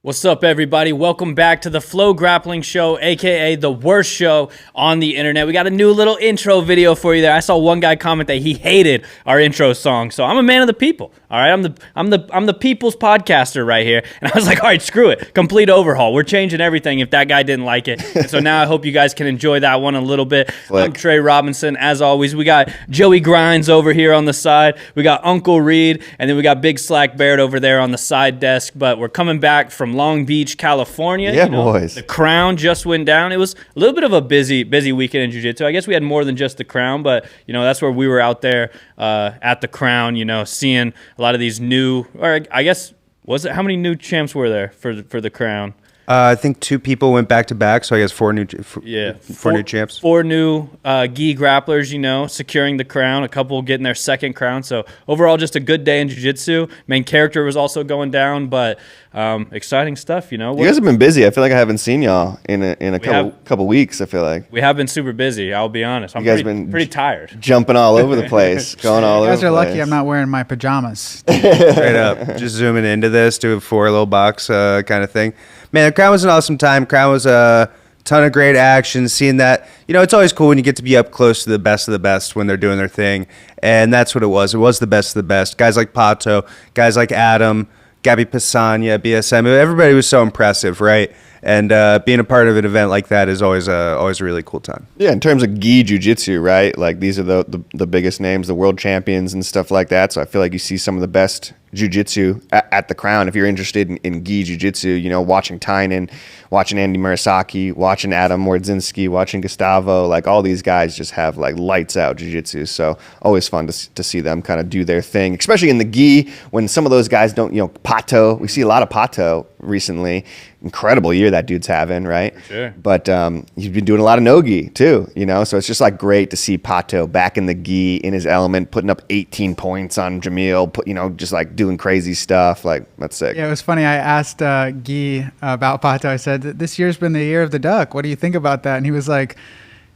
What's up, everybody? Welcome back to the FloGrappling Show, aka the worst show on the internet. We got a new little intro video for you there. I saw one guy comment that he hated our intro song, so I'm a man of the people. All right, I'm the people's podcaster right here, and I was like, all right, screw it, complete overhaul. We're changing everything if that guy didn't like it. And so now I hope you guys can enjoy that one a little bit. I'm Trey Robinson, as always. We got Joey Grinds over here on the side. We got Uncle Reed, and then we got Big Slack Barrett over there on the side desk. But we're coming back from Long Beach, California. Yeah, boys. The Crown just went down. It was a little bit of a busy weekend in jiu-jitsu. I guess we had more than just the Crown, but that's where we were out there at the Crown. Seeing a lot of these new, or I guess how many new champs were there for the Crown? I think two people went back to back, so I guess four new champs. Four new gi grapplers, securing the crown. A couple getting their second crown. So overall, just a good day in jiu-jitsu. Main character was also going down, but exciting stuff. You guys have been busy. I feel like I haven't seen y'all in a couple weeks. I feel like we have been super busy. I'll be honest. I'm pretty tired. Jumping all over the place, going all over. You guys are lucky I'm not wearing my pajamas. Straight up, just zooming into this, do a 4 little box kind of thing. Man, the Crown was an awesome time. Crown was a ton of great action. Seeing that, it's always cool when you get to be up close to the best of the best when they're doing their thing. And that's what it was. It was the best of the best. Guys like Pato, guys like Adam, Gabby Pessanha, BSM. Everybody was so impressive, right? And being a part of an event like that is always a really cool time. Yeah, in terms of gi jiu-jitsu, right? Like these are the biggest names, the world champions and stuff like that. So I feel like you see some of the best jiu-jitsu at the Crown. If you're interested in gi jiu-jitsu, watching Tainan, watching Andy Murasaki, watching Adam Wardzinski, watching Gustavo, like all these guys just have like lights out jiu-jitsu. So always fun to see them kind of do their thing, especially in the gi when some of those guys don't, Pato, we see a lot of Pato recently. Incredible year that dude's having, right? For sure. But he's been doing a lot of no-gi too, so it's just like great to see Pato back in the gi, in his element, putting up 18 points on Jamil, just like doing crazy stuff. Like, that's sick. Yeah, it was funny. I asked Guy about Pato. I said, this year's been the year of the duck. What do you think about that? And he was like,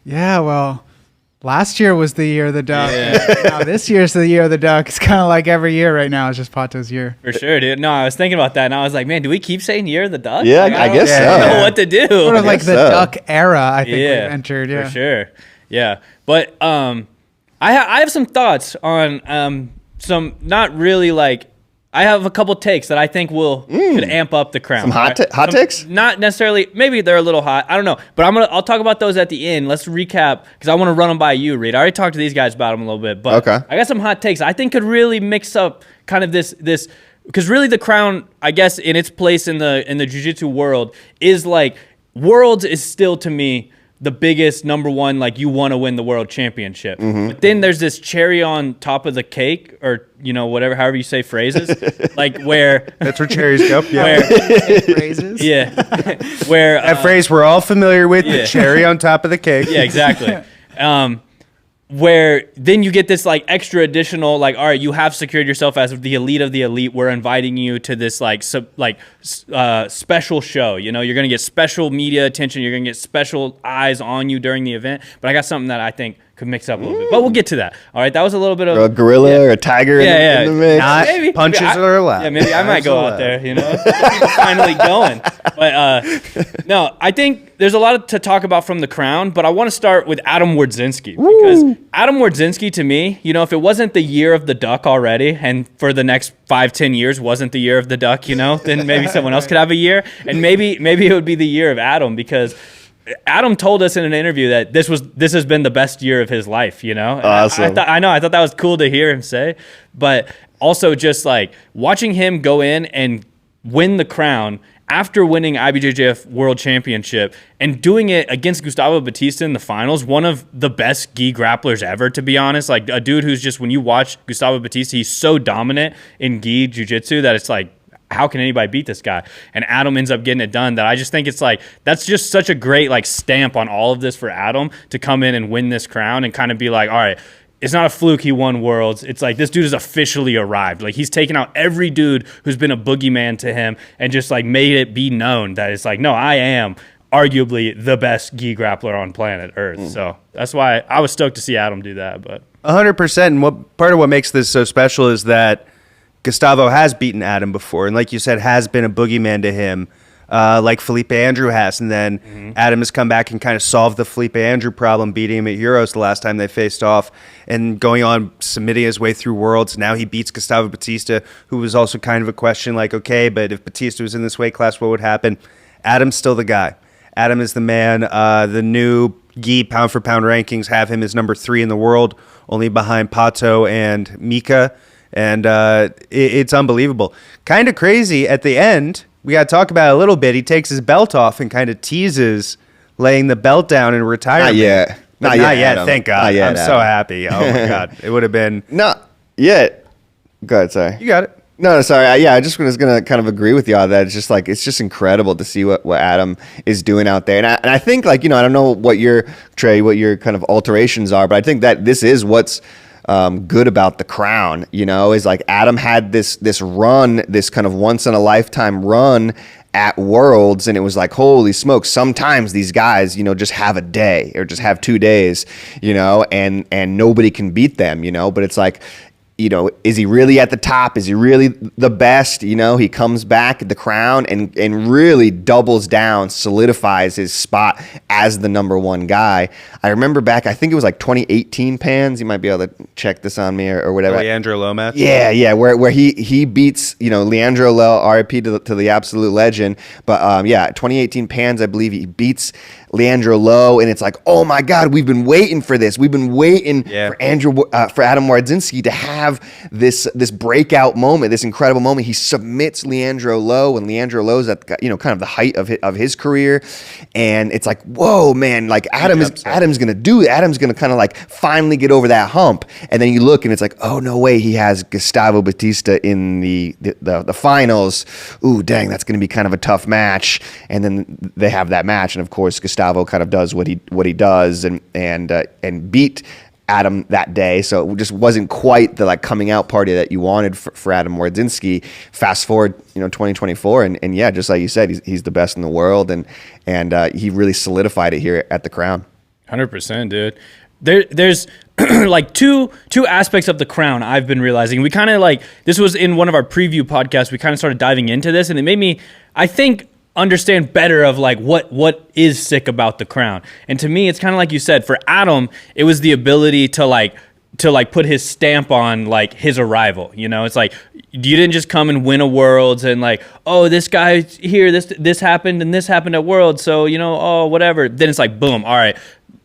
yeah, well, last year was the year of the duck. Yeah. Now this year's the year of the duck. It's kind of like every year right now. It's just Pato's year. For sure, dude. No, I was thinking about that, and I was like, man, do we keep saying year of the duck? Yeah, I guess so. I don't know what to do. Sort of like the duck era, I think we entered. Yeah, for sure. Yeah, but I have some thoughts on some not really like. I have a couple takes that I think could amp up the Crown. Some hot takes? Not necessarily. Maybe they're a little hot. I don't know. But I'll talk about those at the end. Let's recap because I want to run them by you, Reed. I already talked to these guys about them a little bit, but okay. I got some hot takes I think could really mix up kind of this because really the Crown, I guess, in its place in the jiu-jitsu world is like Worlds is still to me the biggest number one, like you want to win the world championship. Mm-hmm. But then there's this cherry on top of the cake, or whatever, however you say phrases, like where that's where cherries go. Yeah, phrases. Yeah, where that phrase we're all familiar with, the cherry on top of the cake. Yeah, exactly. Where then you get this like extra additional, like, all right, you have secured yourself as the elite of the elite. We're inviting you to this special show. You're gonna get special media attention. You're gonna get special eyes on you during the event. But I got something that I think could mix up a little bit. But we'll get to that. All right, that was a little bit of a gorilla or a tiger in the mix. Not maybe punches are allowed. Yeah, maybe I might go out there. People finally going. But no, I think there's a lot to talk about from the Crown. But I want to start with Adam Wardzinski because Adam Wardzinski, to me, if it wasn't the year of the duck already, and for the next 5-10 years wasn't the year of the duck, then maybe someone else could have a year, and maybe it would be the year of Adam because Adam told us in an interview that this has been the best year of his life. Awesome. I thought that was cool to hear him say, but also just like watching him go in and win the Crown after winning IBJJF World Championship and doing it against Gustavo Batista in the finals, one of the best gi grapplers ever, to be honest. Like a dude who's just, when you watch Gustavo Batista, he's so dominant in gi jiu-jitsu that it's like, how can anybody beat this guy? And Adam ends up getting it done. That I just think it's like, that's just such a great like stamp on all of this for Adam to come in and win this crown and kind of be like, all right, it's not a fluke he won Worlds. It's like this dude has officially arrived. Like he's taken out every dude who's been a boogeyman to him and just like made it be known that it's like, no, I am arguably the best gi grappler on planet Earth. So that's why I was stoked to see Adam do that. But 100%. And part of what makes this so special is that Gustavo has beaten Adam before, and like you said, has been a boogeyman to him like Felipe Andrew has. And then Adam has come back and kind of solved the Felipe Andrew problem, beating him at Euros the last time they faced off and going on, submitting his way through Worlds. Now he beats Gustavo Batista, who was also kind of a question like, okay, but if Batista was in this weight class, what would happen? Adam's still the guy. Adam is the man. The new Gi pound-for-pound rankings have him as number 3 in the world, only behind Pato and Mika. And it's unbelievable. Kind of crazy at the end. We got to talk about it a little bit. He takes his belt off and kind of teases laying the belt down in retirement. Not yet. Not yet. Adam. Thank God. I'm so happy. Oh, my God. It would have been. Not yet. Go ahead, sorry. You got it. No, sorry. I just was going to kind of agree with you on that. It's just incredible to see what Adam is doing out there. And I think, like, I don't know what your kind of alterations are, but I think that this is what's good about the crown, is like Adam had this run, this kind of once in a lifetime run at Worlds, and it was like, holy smokes, sometimes these guys, just have a day or just have 2 days, and nobody can beat them, but it's like, is he really at the top? Is he really the best? He comes back at the crown and really doubles down, solidifies his spot as the number 1 guy. I remember back, I think it was like 2018 Pans. You might be able to check this on me or whatever. Leandro Lo match? Yeah, where he beats, Leandro Lo, RIP to the absolute legend. But 2018 Pans, I believe he beats Leandro Lo, and it's like, oh my God, we've been waiting for this. We've been waiting for Adam Wardzinski to have this breakout moment, this incredible moment. He submits Leandro Lo, and Leandro Lo's at kind of the height of his career, and it's like, whoa, man, like Adam's gonna do it. Adam's gonna kind of like finally get over that hump, and then you look, and it's like, oh no way, he has Gustavo Batista in the finals. Ooh, dang, that's gonna be kind of a tough match, and then they have that match, and of course Gustavo kind of does what he does and beat Adam that day. So it just wasn't quite the like coming out party that you wanted for Adam Wardzinski. Fast forward, 2024, and yeah, just like you said, he's the best in the world, and he really solidified it here at the Crown. 100%, dude. There's like two aspects of the crown I've been realizing. We kind of like, this was in one of our preview podcasts, we kind of started diving into this, and it made me, I think, understand better of like what is sick about the crown. And to me, it's kind of like you said, for Adam, it was the ability to put his stamp on like his arrival. It's like, you didn't just come and win a Worlds and like, oh, this guy's here, this happened and this happened at Worlds, so oh, whatever. Then it's like, boom, all right,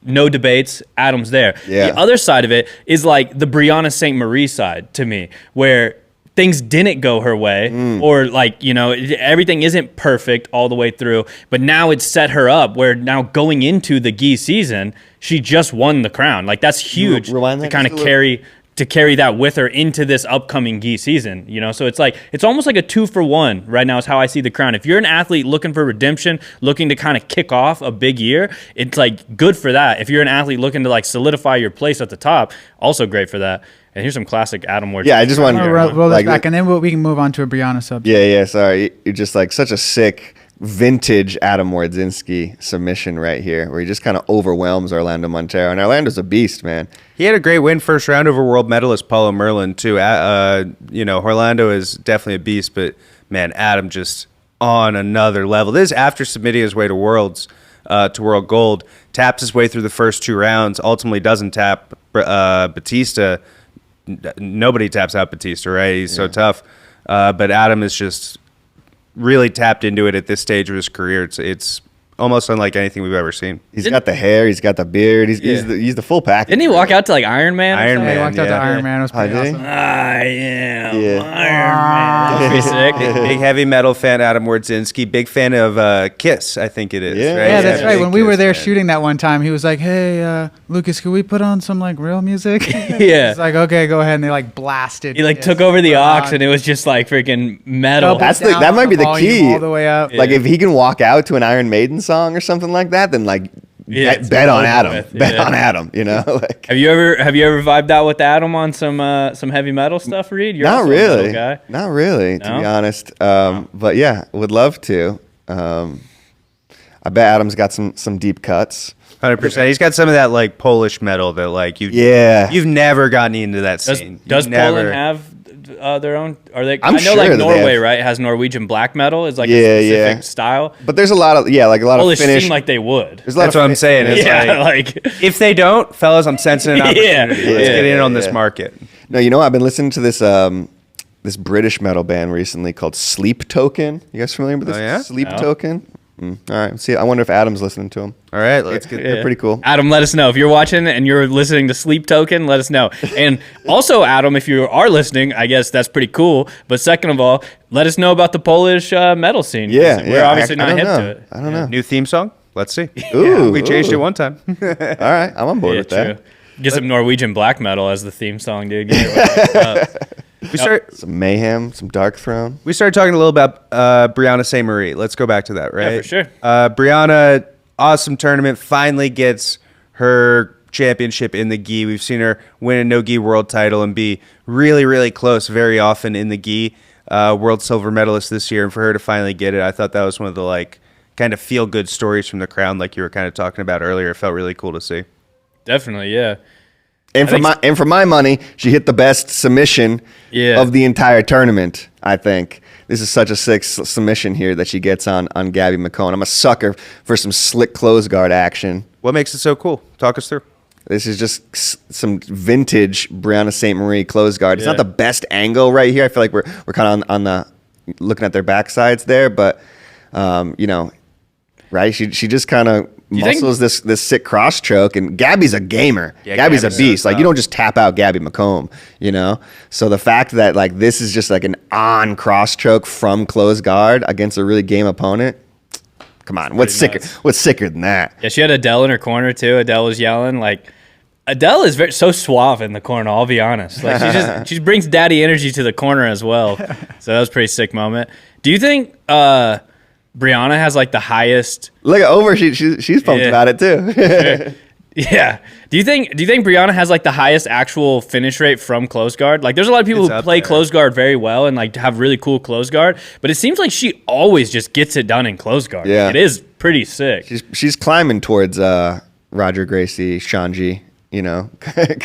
no debates, Adam's there. Yeah. The other side of it is like the Brianna Ste-Marie side to me, where things didn't go her way, or like, everything isn't perfect all the way through, but now it's set her up where now going into the Gi season, she just won the crown. Like, that's huge to kind of carry that with her into this upcoming Gi season, So it's like, it's almost like a 2-for-1 right now is how I see the crown. If you're an athlete looking for redemption, looking to kind of kick off a big year, it's like good for that. If you're an athlete looking to like solidify your place at the top, also great for that. And here's some classic Adam Wardzinski. Yeah, I just wanted to roll this back, and then we can move on to a Brianna subject. Yeah, sorry. You're just like such a sick vintage Adam Wardzinski submission right here, where he just kind of overwhelms Orlando Montero. And Orlando's a beast, man. He had a great win first round over world medalist Paulo Merlin, too. Orlando is definitely a beast, but, man, Adam just on another level. This is after submitting his way to Worlds, to World Gold, taps his way through the first 2 rounds, ultimately doesn't tap Batista. Nobody taps out Batista, right? He's so tough. But Adam is just really tapped into it at this stage of his career. It's almost unlike anything we've ever seen. He's got the hair, he's got the beard, he's the full package. Didn't he walk out to like Iron Man? Iron Man, He walked out to Iron Man. It was pretty awesome. I am Yeah. Iron Man. That'd be sick. Big heavy metal fan, Adam Wardzinski. Big fan of Kiss, I think it is. Yeah. right? Yeah, that's right. big When we were Kiss there fan. shooting that one time, he was like, "Hey, Lucas, could we put on some like real music?" Yeah. It's like, "Okay, go ahead." And they like blasted. He like Kiss took over the loud. aux and it was just like freaking metal. Double That's down that might on be the volume key. all the way up. Like if he can walk out to an Iron Maiden song or something like that, then like it's bet on over Adam. with. Bet Yeah. on Adam. Like Have you ever vibed out with Adam on some heavy metal stuff, Reed? You're not also a metal really, guy. not really, to No? be honest. But yeah, would love to. I bet Adam's got some deep cuts. 100%. He's got some of that like Polish metal that like you've Yeah. never gotten into that Does scene. Poland You've never- have their own? Are they? I'm I know sure like that they Norway, have- right, has Norwegian black metal. Is like Yeah, a specific yeah. style. But there's a lot of Well, it Finnish. seemed like they would. There's a lot That's of what I'm saying. It's Yeah, like, like if they don't, fellas, I'm sensing an opportunity. Yeah, Let's yeah, get in on this yeah. market. No, you know, I've been listening to this this British metal band recently called Sleep Token. You guys familiar with this? Oh, yeah? Sleep No. Token. All right. See, I wonder if Adam's listening to them. All right, let's get They're pretty cool. Adam, let us know if you're watching and you're listening to Sleep Token. Let us know. And also, Adam, if you are listening, I guess that's pretty cool. But second of all, let us know about the Polish metal scene. 'cause Yeah, we're obviously I not don't hip know. to it. I don't know. new theme song. Let's see. Ooh, we changed it ooh. one time. All right, I'm on board Yeah, with that. true. Get some Norwegian black metal as the theme song, dude. Get it up. Some mayhem, some Dark Throne. We started talking a little about Brianna Ste-Marie. Let's go back to that, right? for sure. Brianna, awesome tournament, finally gets her championship in the gi. We've seen her win a no-gi world title and be really, really close very often in the gi. World silver medalist this year, and for her to finally get it, I thought that was one of the like kind of feel-good stories from the crown, like you were kind of talking about earlier. It felt really cool to see. Definitely, yeah. And for my money, she hit the best submission Yeah. of the entire tournament. I think this is such a sick submission here that she gets on Gabby McCone. I'm a sucker for some slick close guard action. What makes it so cool? Talk us through. This is just some vintage Brianna Ste-Marie close guard. It's Yeah. not the best angle right here. I feel like we're kind of on the looking at their backsides there, but you know, right? She just kind of you think- muscles this sick cross choke, and Gabby's a gamer. Yeah, Gabby's a Gabby's beast. so Like you tough. don't just tap out Gabby McComb, you know. So the fact that like this is just like an on cross choke from close guard against a really game opponent. Come on, what's sicker? nuts. What's sicker than that? Yeah, she had Adele in her corner too. Adele was yelling like. Adele is so suave in the corner. I'll be honest. Like she brings daddy energy to the corner as well. So that was a pretty sick moment. Do you think Brianna has like the highest? Look at over. She's pumped Yeah. about it too. Yeah. Do you think Brianna has like the highest actual finish rate from close guard? Like there's a lot of people It's who up play there. close guard very well and like have really cool close guard, but it seems like she always just gets it done in close guard. Yeah. It is pretty sick. She's climbing towards Roger Gracie, Shanji, you know,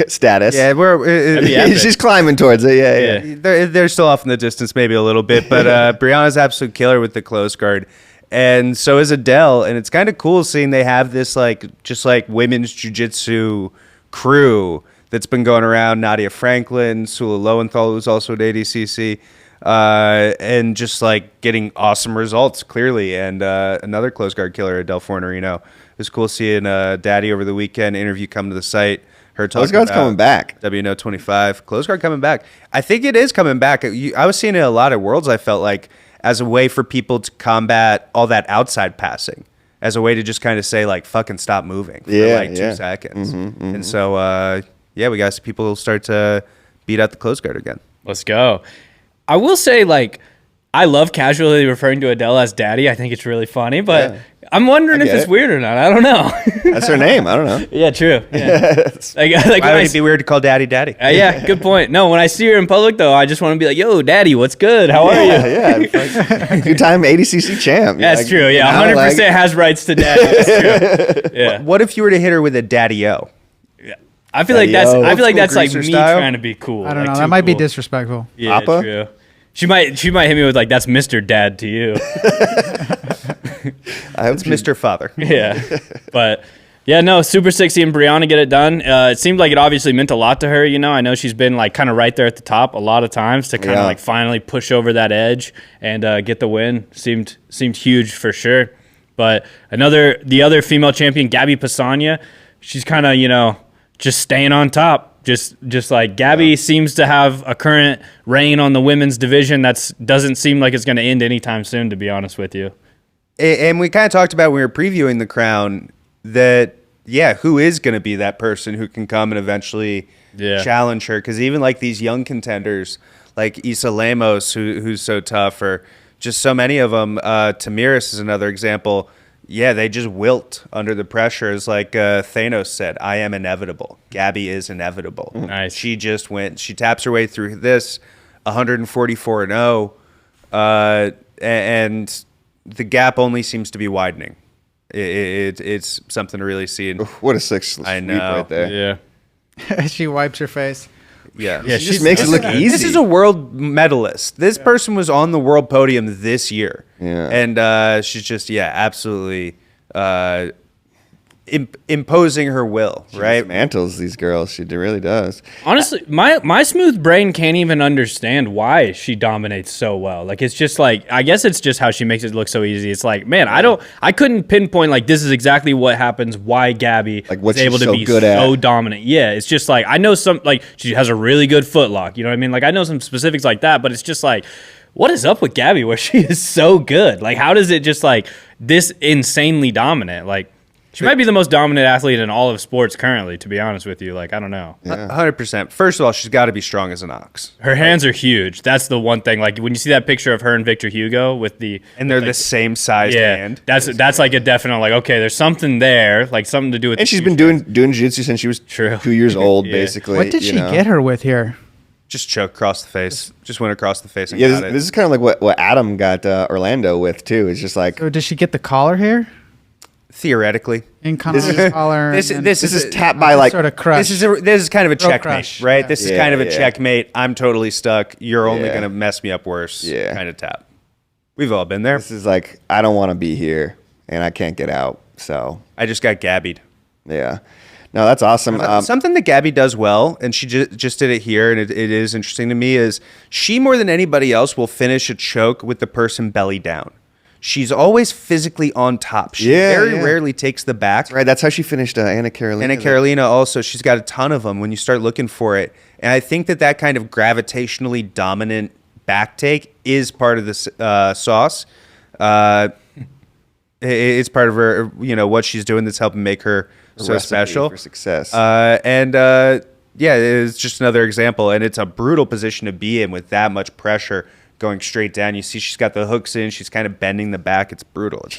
status. Yeah, That'd be epic. She's climbing towards it. Yeah. Yeah. they're still off in the distance maybe a little bit, but Brianna's absolute killer with the close guard. And so is Adele, and it's kind of cool seeing they have this like just like women's jiu-jitsu crew that's been going around. Nadia Franklin, Sula Lowenthal, who's also at ADCC, and just like getting awesome results clearly. And another close guard killer, Adele Fornerino. It was cool seeing Daddy over the weekend interview come to the site. Her talking Close guard's about coming back. WNO 25. Close guard coming back. I think it is coming back. I was seeing it a lot at Worlds, I felt like, as a way for people to combat all that outside passing, as a way to just kind of say, like, fucking stop moving for like 2 seconds. And so, yeah, we got people start to beat out the close guard again. Let's go. I will say, like, I love casually referring to Adele as daddy. I think it's really funny, but I'm wondering I if get it's it. weird or not. I don't know. That's her name. I don't know. Yeah, true. Yeah. like Why when I would it be weird to call Daddy Daddy? yeah, good point. No, when I see her in public, though, I just want to be like, yo, daddy, what's good? How are you? Yeah. Like, two-time ADCC champ. That's Like, true. Yeah, you know, 100% like- has rights to daddy. That's true. Yeah. What if you were to hit her with a Daddy-O? I feel like Daddy-o. that's like Greaser me style? trying to be cool. I don't like, know. too That might be cool. disrespectful. Yeah, Papa? true. She might hit me with like, that's Mr. Dad to you. I hope It's Mr. Father. Yeah. But yeah, no, super sick seeing Brianna get it done. It seemed like it obviously meant a lot to her. You know, I know she's been like kind of right there at the top a lot of times to kind of Yeah. like finally push over that edge and get the win. Seemed huge for sure. But the other female champion, Gabby Pessanha, she's kind of, you know, just staying on top. Just like Gabby seems to have a current reign on the women's division doesn't seem like it's going to end anytime soon, to be honest with you. And we kind of talked about when we were previewing the crown that, yeah, who is going to be that person who can come and eventually challenge her? Because even like these young contenders like Isa Lemos, who's so tough, or just so many of them, Tamiris is another example. Yeah, they just wilt under the pressure. It's like Thanos said, I am inevitable. Gabby is inevitable. Nice. She just went, she taps her way through this 144-0, and the gap only seems to be widening. It's something to really see. And What a sick sweep I know. right there. Yeah. She wipes her face. Yeah. Yeah, She just makes it look easy. This is a world medalist. This person was on the world podium this year. Yeah. And she's just, absolutely imposing her will, right? Mantles these girls. She really does. Honestly, my smooth brain can't even understand why she dominates so well. Like, it's just like, I guess it's just how she makes it look so easy. It's like, man, I couldn't pinpoint like this is exactly what happens, why Gabby Like, what is able she's to so be good at. so dominant. Yeah, it's just like, I know some, like, she has a really good foot lock. You know what I mean? Like, I know some specifics like that, but it's just like, what is up with Gabby where she is so good? Like, how does it just like this insanely dominant? Like, she might be the most dominant athlete in all of sports currently, to be honest with you. Like, I don't know. 100%. First of all, she's got to be strong as an ox. Her hands are huge. That's the one thing. Like, when you see that picture of her and Victor Hugo with the... And they're the same sized hand. That's like a definite, like, okay, there's something there, like something to do with... And she's been doing jiu-jitsu since she was 2 years old, basically. What did she get her with here? Just choke across the face. Just went across the face and Yeah, got it. this is kind of like what Adam got Orlando with, too. It's just like... So did she get the collar here? Theoretically. In collar. This is tapped by like... sort of crush. This is kind of a checkmate, crush, right? yeah. This is kind of a checkmate. I'm totally stuck. You're only Yeah. going to mess me up worse. Yeah. Kind of tap. We've all been there. This is like, I don't want to be here, and I can't get out, so... I just got gabbied. Yeah. No, that's awesome. Something that Gabby does well, and she just did it here, and it is interesting to me, is she more than anybody else will finish a choke with the person belly down. She's always physically on top. She very rarely takes the back. Right, that's how she finished Anna Carolina. Anna Carolina also, she's got a ton of them when you start looking for it. And I think that kind of gravitationally dominant back take is part of the sauce. It's part of her, what she's doing that's helping make her so special. For success. It's just another example. And it's a brutal position to be in with that much pressure going straight down. You see she's got the hooks in. She's kind of bending the back. It's brutal. It's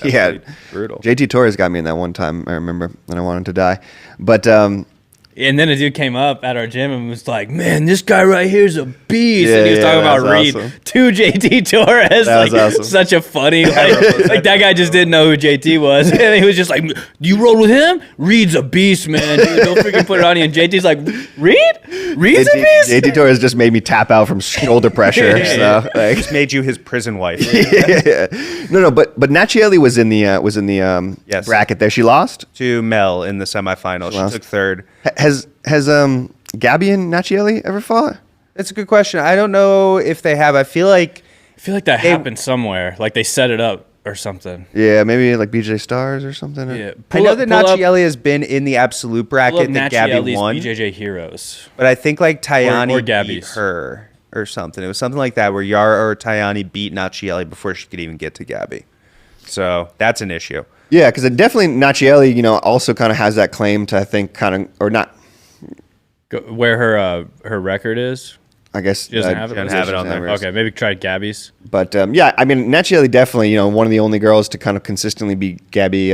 brutal. JT Torres got me in that one time, I remember, and I wanted to die. But And then a dude came up at our gym and was like, man, this guy right here is a beast. And he was talking about Reed to JT Torres. That was awesome. Such a funny, like that guy just didn't know who JT was. And he was just like, you roll with him? Reed's a beast, man. Dude, don't freaking put it on you. And JT's like, Reed? Reed's a beast? JT Torres just made me tap out from shoulder pressure. So, like, just made you his prison wife. No, but Nachielli was in the Yes. bracket there. She lost To Mel in the semifinals. She took third. Has Gabby and Nachielli ever fought? That's a good question. I don't know if they have. I feel like that happened somewhere. Like they set it up or something. Yeah, maybe like BJ Stars or something. Yeah. I know that Nachielli has been in the absolute bracket that Gabby won. BJJ Heroes. But I think like Tayani Or beat Gabby's. her or something. It was something like that where Yara or Tayani beat Nachielli before she could even get to Gabby. So that's an issue. Yeah, because definitely Nachielli, also kind of has that claim to, I think, or not. Where her record is? I guess She doesn't have it. Doesn't have it on there. Okay, maybe try Gabby's. But yeah, I mean, Nachielli definitely, one of the only girls to kind of consistently beat Gabby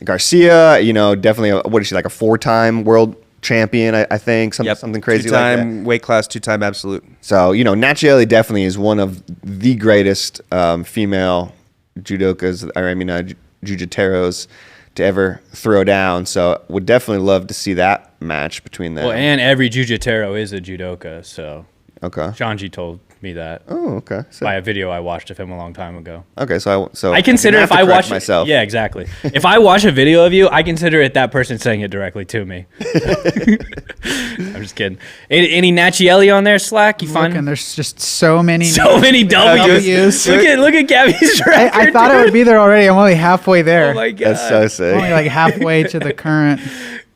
Garcia. Definitely, what is she, like a 4-time world champion? I think something crazy like that. 2-time weight class, 2-time absolute. So Nachielli definitely is one of the greatest female judokas. Jiu-jiteros to ever throw down. So would definitely love to see that match between them. Well, and every jujitero is a judoka, so Okay. Shanji told me that Oh, okay. So, by a video I watched of him a long time ago. okay, so I consider I'm if gonna I have to correct watch myself. yeah, exactly. If I watch a video of you, I consider it that person saying it directly to me. I'm just kidding. Any Nachielli on there, Slack? You Look, and find there's just so many W's. Look at Gabby's record. I thought I would be there already. I'm only halfway there. Oh my god, That's so sick. Only like halfway to the current.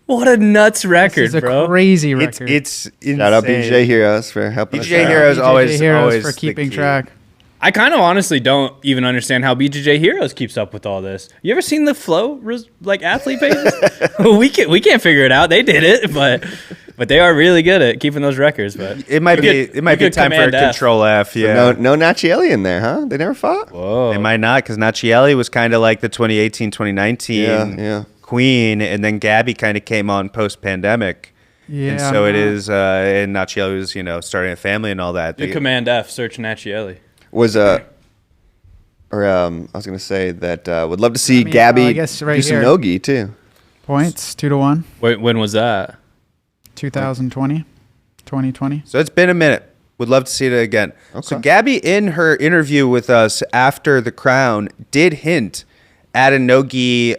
what a nuts record, This is a bro! crazy record. It's insane. Shout out BJ Heroes for helping us BJ out. Heroes BJJ always Heroes for the keeping key. track. I kind of honestly don't even understand how BJJ Heroes keeps up with all this. You ever seen the Flow athlete pages? we can't figure it out. They did it, but they are really good at keeping those records. But It might be time for a Command F. Control F. Yeah. No Nachielli in there, huh? They never fought? whoa, They might not, because Nachielli was kind of like the 2018, 2019 Yeah. queen, and then Gabby kind of came on post-pandemic. Yeah. And so it is, and Nachielli was, starting a family and all that. do Command F, search Nachielli. Was I was gonna say that would love to see I Gabby guess right do some here. nogi too. Points 2-1, When was that? 2020. 2020. So it's been a minute. Would love to see it again. Okay. So Gabby, in her interview with us after the crown, did hint at a no-gi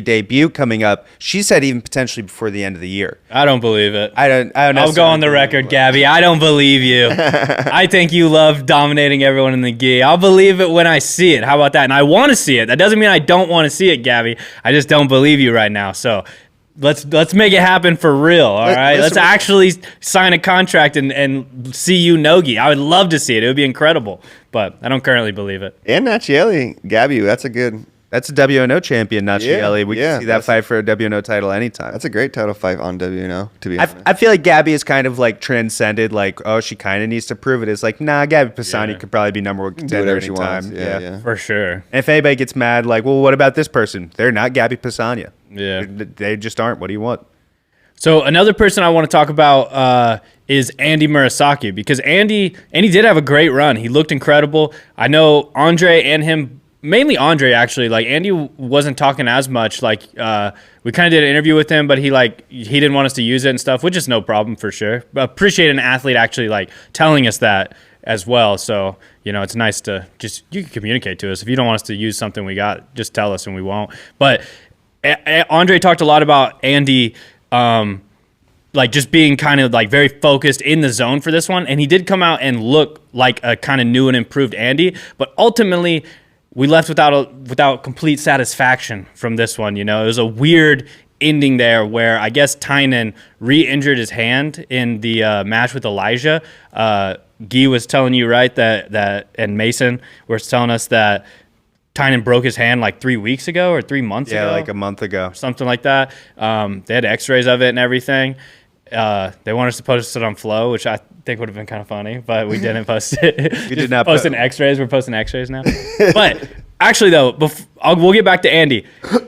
debut coming up. She said even potentially before the end of the year. I don't believe it. I don't I'll go on the record, Gabby. I don't believe you. I think you love dominating everyone in the gi. I'll believe it when I see it. How about that? And I want to see it. That doesn't mean I don't want to see it, Gabby. I just don't believe you right now. So let's make it happen for real. All right. Let's actually sign a contract and see you no-gi. I would love to see it. It would be incredible. But I don't currently believe it. And Nachieli, Gabby, that's a WNO champion, Nachieli. We can see that fight for a WNO title anytime. That's a great title fight on WNO, to be honest. I feel like Gabby is kind of like transcended, like, oh, she kind of needs to prove it. It's like, nah, Gabby Pessanha could probably be number one contender whatever she anytime. wants. Yeah. For sure. And if anybody gets mad, like, well, what about this person? They're not Gabby Pessanha. Yeah. They just aren't. What do you want? So another person I want to talk about is Andy Murasaki, because Andy did have a great run. He looked incredible. I know Andre and him, mainly Andre actually, like Andy wasn't talking as much. Like we kind of did an interview with him, but he didn't want us to use it and stuff, which is no problem for sure. But appreciate an athlete actually like telling us that as well. So, it's nice to you can communicate to us. If you don't want us to use something we got, just tell us and we won't. But Andre talked a lot about Andy, like just being kind of like very focused in the zone for this one. And he did come out and look like a kind of new and improved Andy. But ultimately, we left without complete satisfaction from this one. It was a weird ending there where I guess Tainan re-injured his hand in the match with Elijah. Guy was telling you, right, that and Mason was telling us that Tainan broke his hand like 3 weeks ago or 3 months ago. Yeah, like a month ago. Something like that. They had x-rays of it and everything. They wanted us to post it on Flow, which I think would have been kind of funny, but we didn't post it. We did not post x-rays. We're posting x-rays now. But actually, though, we'll get back to Andy.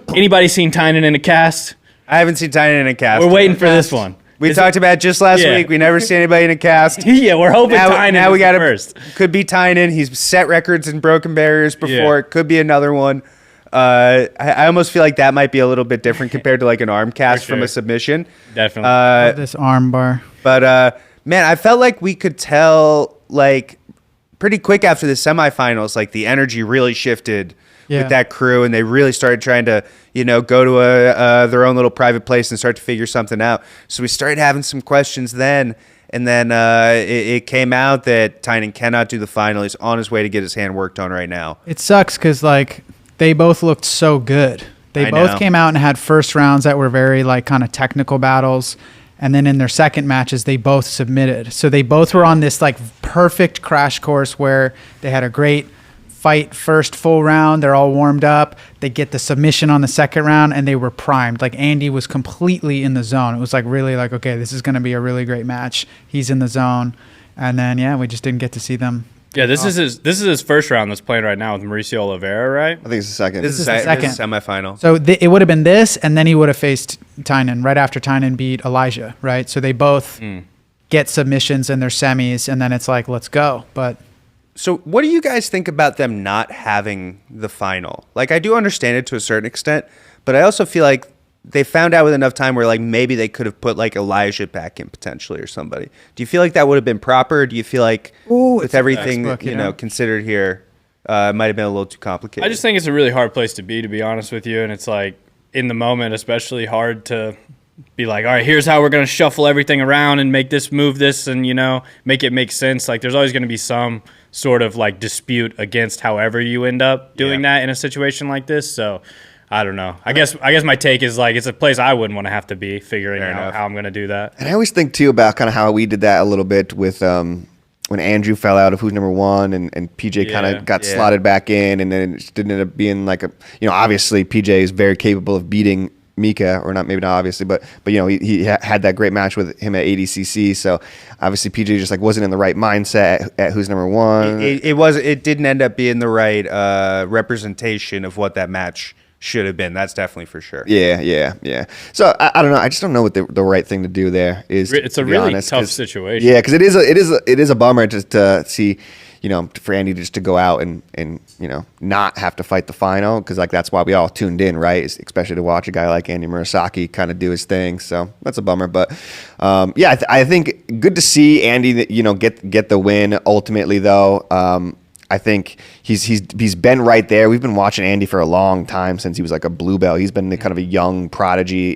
Anybody seen Tainan in a cast? I haven't seen Tainan in a cast. We're waiting for this one. We talked about it just last week. We never see anybody in a cast. Yeah, we're hoping Tainan now we got first. Could be Tainan. He's set records and broken barriers before. Yeah. It could be another one. I almost feel like that might be a little bit different compared to like an arm cast from a submission. Definitely. This arm bar. But man, I felt like we could tell like pretty quick after the semifinals, like the energy really shifted with that crew, and they really started trying to go to their own little private place and start to figure something out. So we started having some questions then. And then it came out that Tainan cannot do the final. He's on his way to get his hand worked on right now. It sucks because like they both looked so good. They both came out and had first rounds that were very like kind of technical battles. And then in their second matches, they both submitted. So they both were on this like perfect crash course where they had a great fight first full round. They're all warmed up. They get the submission on the second round and they were primed. Like Andy was completely in the zone. It was like really like, okay, this is going to be a really great match. He's in the zone. And then, we just didn't get to see them. Yeah, this is his first round that's playing right now with Mauricio Oliveira, right? I think it's the second. This is the second. This is semifinal. So it would have been this, and then he would have faced Tainan right after Tainan beat Elijah, right? So they both get submissions in their semis, and then it's like, let's go. But so what do you guys think about them not having the final? Like, I do understand it to a certain extent, but I also feel like they found out with enough time where like maybe they could have put like Elijah back in potentially or somebody. Do you feel like that would have been proper? Or do you feel like with everything considered here, it might have been a little too complicated? I just think it's a really hard place to be honest with you. And it's like in the moment, especially hard to be like, all right, here's how we're going to shuffle everything around and make this move this and, make it make sense. Like there's always going to be some sort of like dispute against however you end up doing that in a situation like this. So I don't know. I guess my take is like it's a place I wouldn't want to have to be figuring out how I'm going to do that. And I always think too about kind of how we did that a little bit with when Andrew fell out of who's number one and PJ kind of got slotted back in, and then it didn't end up being like obviously PJ is very capable of beating Mika, or not, maybe not obviously, but he had that great match with him at ADCC. So obviously PJ just like wasn't in the right mindset at who's number one. It didn't end up being the right representation of what that match should have been. That's definitely for sure. Yeah. So I don't know. I just don't know what the right thing to do there is. It's a really tough situation. Yeah, because it is a bummer to see, for Andy just to go out and not have to fight the final, because like that's why we all tuned in, right? Especially to watch a guy like Andy Murasaki kind of do his thing. So that's a bummer, but I think good to see Andy get the win ultimately though. I think he's been right there. We've been watching Andy for a long time, since he was like a blue belt. He's been kind of a young prodigy,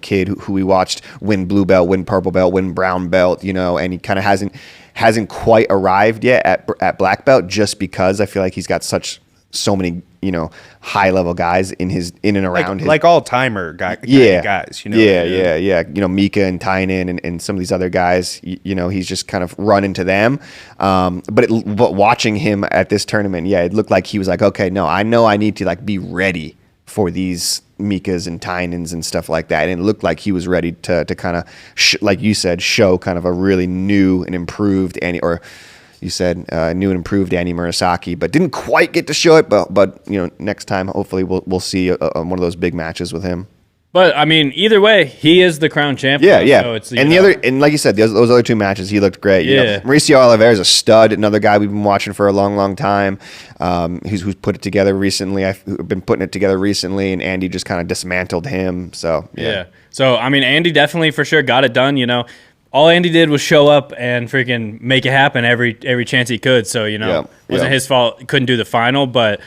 kid who we watched win blue belt, win purple belt, win brown belt, and he kind of hasn't quite arrived yet at black belt, just because I feel like he's got so many high level guys in and around his, like all timer guys. Yeah. Mika and Tainan and some of these other guys. He's just kind of run into them. But watching him at this tournament, it looked like he was like, okay, no, I know I need to like be ready for these Mikas and Tainans and stuff like that. And it looked like he was ready to kind of, like you said, show kind of a really new and improved you said new and improved Andy Murasaki, but didn't quite get to show it. But next time, hopefully, we'll see one of those big matches with him. But I mean, either way, he is the crown champion. Yeah. So it's, and like you said, those other two matches, he looked great. Mauricio Oliveira is a stud, another guy we've been watching for a long, long time. Who's put it together recently. I've been putting it together recently, and Andy just kind of dismantled him. So yeah. So I mean, Andy definitely for sure got it done. All Andy did was show up and freaking make it happen every chance he could. So, it wasn't his fault. He couldn't do the final, but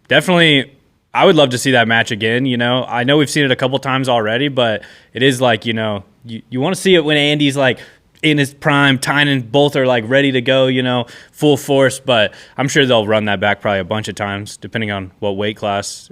definitely I would love to see that match again. I know we've seen it a couple times already, but it is like, you want to see it when Andy's like in his prime. Tainan both are like ready to go, full force, but I'm sure they'll run that back probably a bunch of times depending on what weight class,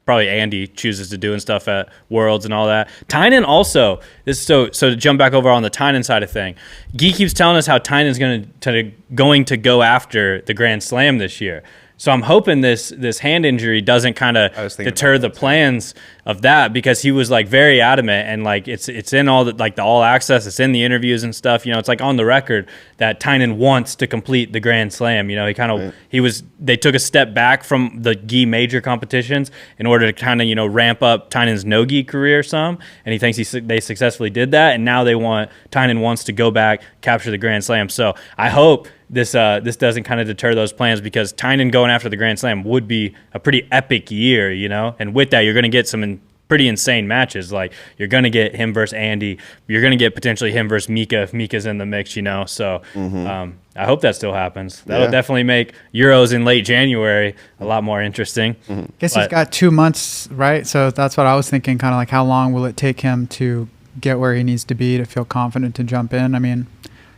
probably Andy chooses to do and stuff at Worlds and all that. Tainan also, so to jump back over on the Tainan side of thing, Guy keeps telling us how Tainan's going to go after the Grand Slam this year. So I'm hoping this hand injury doesn't kind of deter the plans of that, because he was like very adamant, and like it's in all the all access, it's in the interviews and stuff. It's like on the record that Tainan wants to complete the Grand Slam. They took a step back from the gi major competitions in order to kind of ramp up Tainan's no gi career some, and he thinks they successfully did that, and now Tainan wants to go back, capture the Grand Slam. So I hope this doesn't kind of deter those plans, because Tainan going after the Grand Slam would be a pretty epic year, and with that you're going to get some pretty insane matches. Like you're going to get him versus Andy, you're going to get potentially him versus Mika if Mika's in the mix, so I hope that still happens. That'll definitely make Euros in late January a lot more interesting. Guess he's got 2 months, right? So that's what I was thinking, kind of like how long will it take him to get where he needs to be to feel confident to jump in? I mean,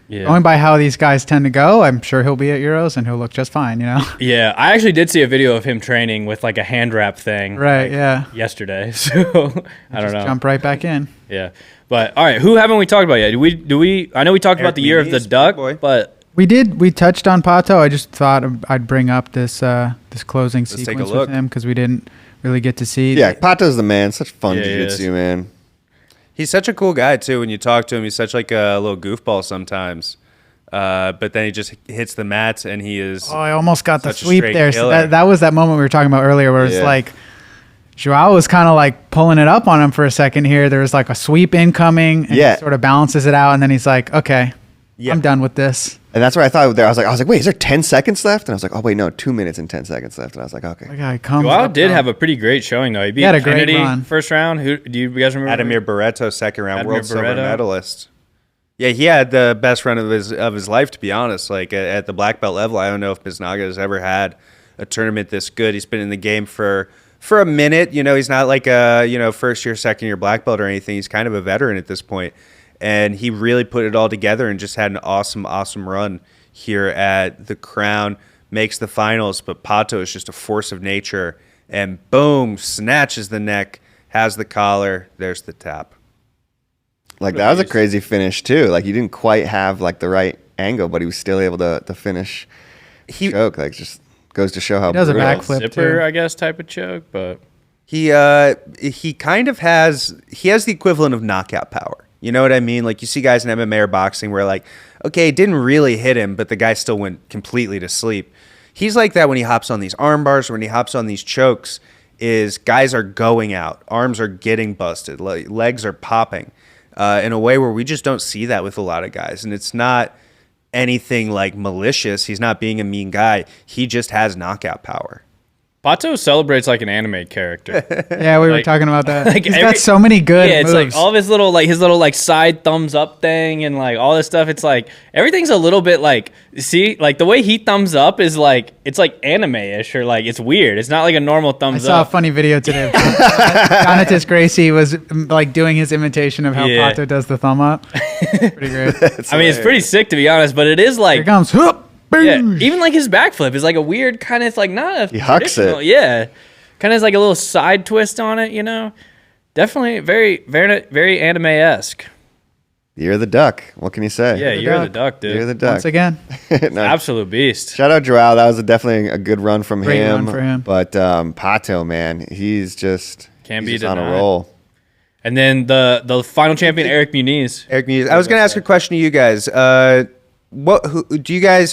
going by how these guys tend to go, I'm sure he'll be at Euros and he'll look just fine, Yeah, I actually did see a video of him training with like a hand wrap thing. Right, yesterday. So I don't know. Jump right back in. Yeah. But all right, who haven't we talked about yet? Do we I know we talked about the year of the duck, but we touched on Pato. I just thought I'd bring up this closing sequence with him, because we didn't really get to see. Yeah, Pato's the man. Such fun jiu-jitsu, man. He's such a cool guy, too. When you talk to him, he's such like a little goofball sometimes. But then he just hits the mats, and he is. Oh, I almost got the sweep there. So that was that moment we were talking about earlier, where it's like Joao was kind of like pulling it up on him for a second here. There was like a sweep incoming, and he sort of balances it out, and then he's like, okay, I'm done with this. And that's what I thought there. I was like, wait, is there 10 seconds left? And I was like, oh wait, no, 2 minutes and 10 seconds left. And I was like, okay. Joao did have a pretty great showing though. He beat Kennedy first round. Who do you guys remember? Adamir Barreto, second round, world silver medalist. Yeah, he had the best run of his life, to be honest. Like at the black belt level, I don't know if Biznaga has ever had a tournament this good. He's been in the game for a minute. He's not like a first year, second year black belt or anything. He's kind of a veteran at this point. And he really put it all together and just had an awesome, awesome run here at the Crown. Makes the finals, but Pato is just a force of nature. And boom, snatches the neck, has the collar. There's the tap. Like that was a crazy finish too. Like he didn't quite have like the right angle, but he was still able to finish. Choke, like just goes to show how he does a backflip zipper, I guess, type of choke, but he kind of has the equivalent of knockout power. You know what I mean? Like you see guys in MMA or boxing where like, okay, it didn't really hit him, but the guy still went completely to sleep. he's like that when he hops on these arm bars or when he hops on these chokes. Is guys are going out, arms are getting busted, legs are popping, in a way where we just don't see that with a lot of guys, and it's not anything like malicious. He's not being a mean guy. He just has knockout power. Pato celebrates like an anime character. Yeah, we were talking about that. Like He's got so many good it's moves. like all of his little side thumbs up thing and like all this stuff. It's like everything's a little bit like, see, like the way he thumbs up is like, it's like anime-ish or like it's weird. It's not like a normal I thumbs saw a up. funny video today. Donatus Gracie was like doing his imitation of how Yeah. Pato does the thumb up. Pretty great. I mean, it's pretty sick to be honest, but it is Here like, it comes. Whoop, yeah, boom. even like his backflip is like a weird kind of, it's like not a He hucks traditional- it. Yeah. Kind of has like a little side twist on it, you know? Definitely very, very, very anime-esque. You're the duck. What can you say? Yeah, the you're the duck. duck, dude. You're the duck. Once again. No, Absolute beast. shout out Joao. That was definitely a good run from Great him. run for him. But Pato, man, he's just Can't he's be just on a denied. roll. And then the final champion, Eric Muniz. Eric Muse, I was going to ask a question to you guys.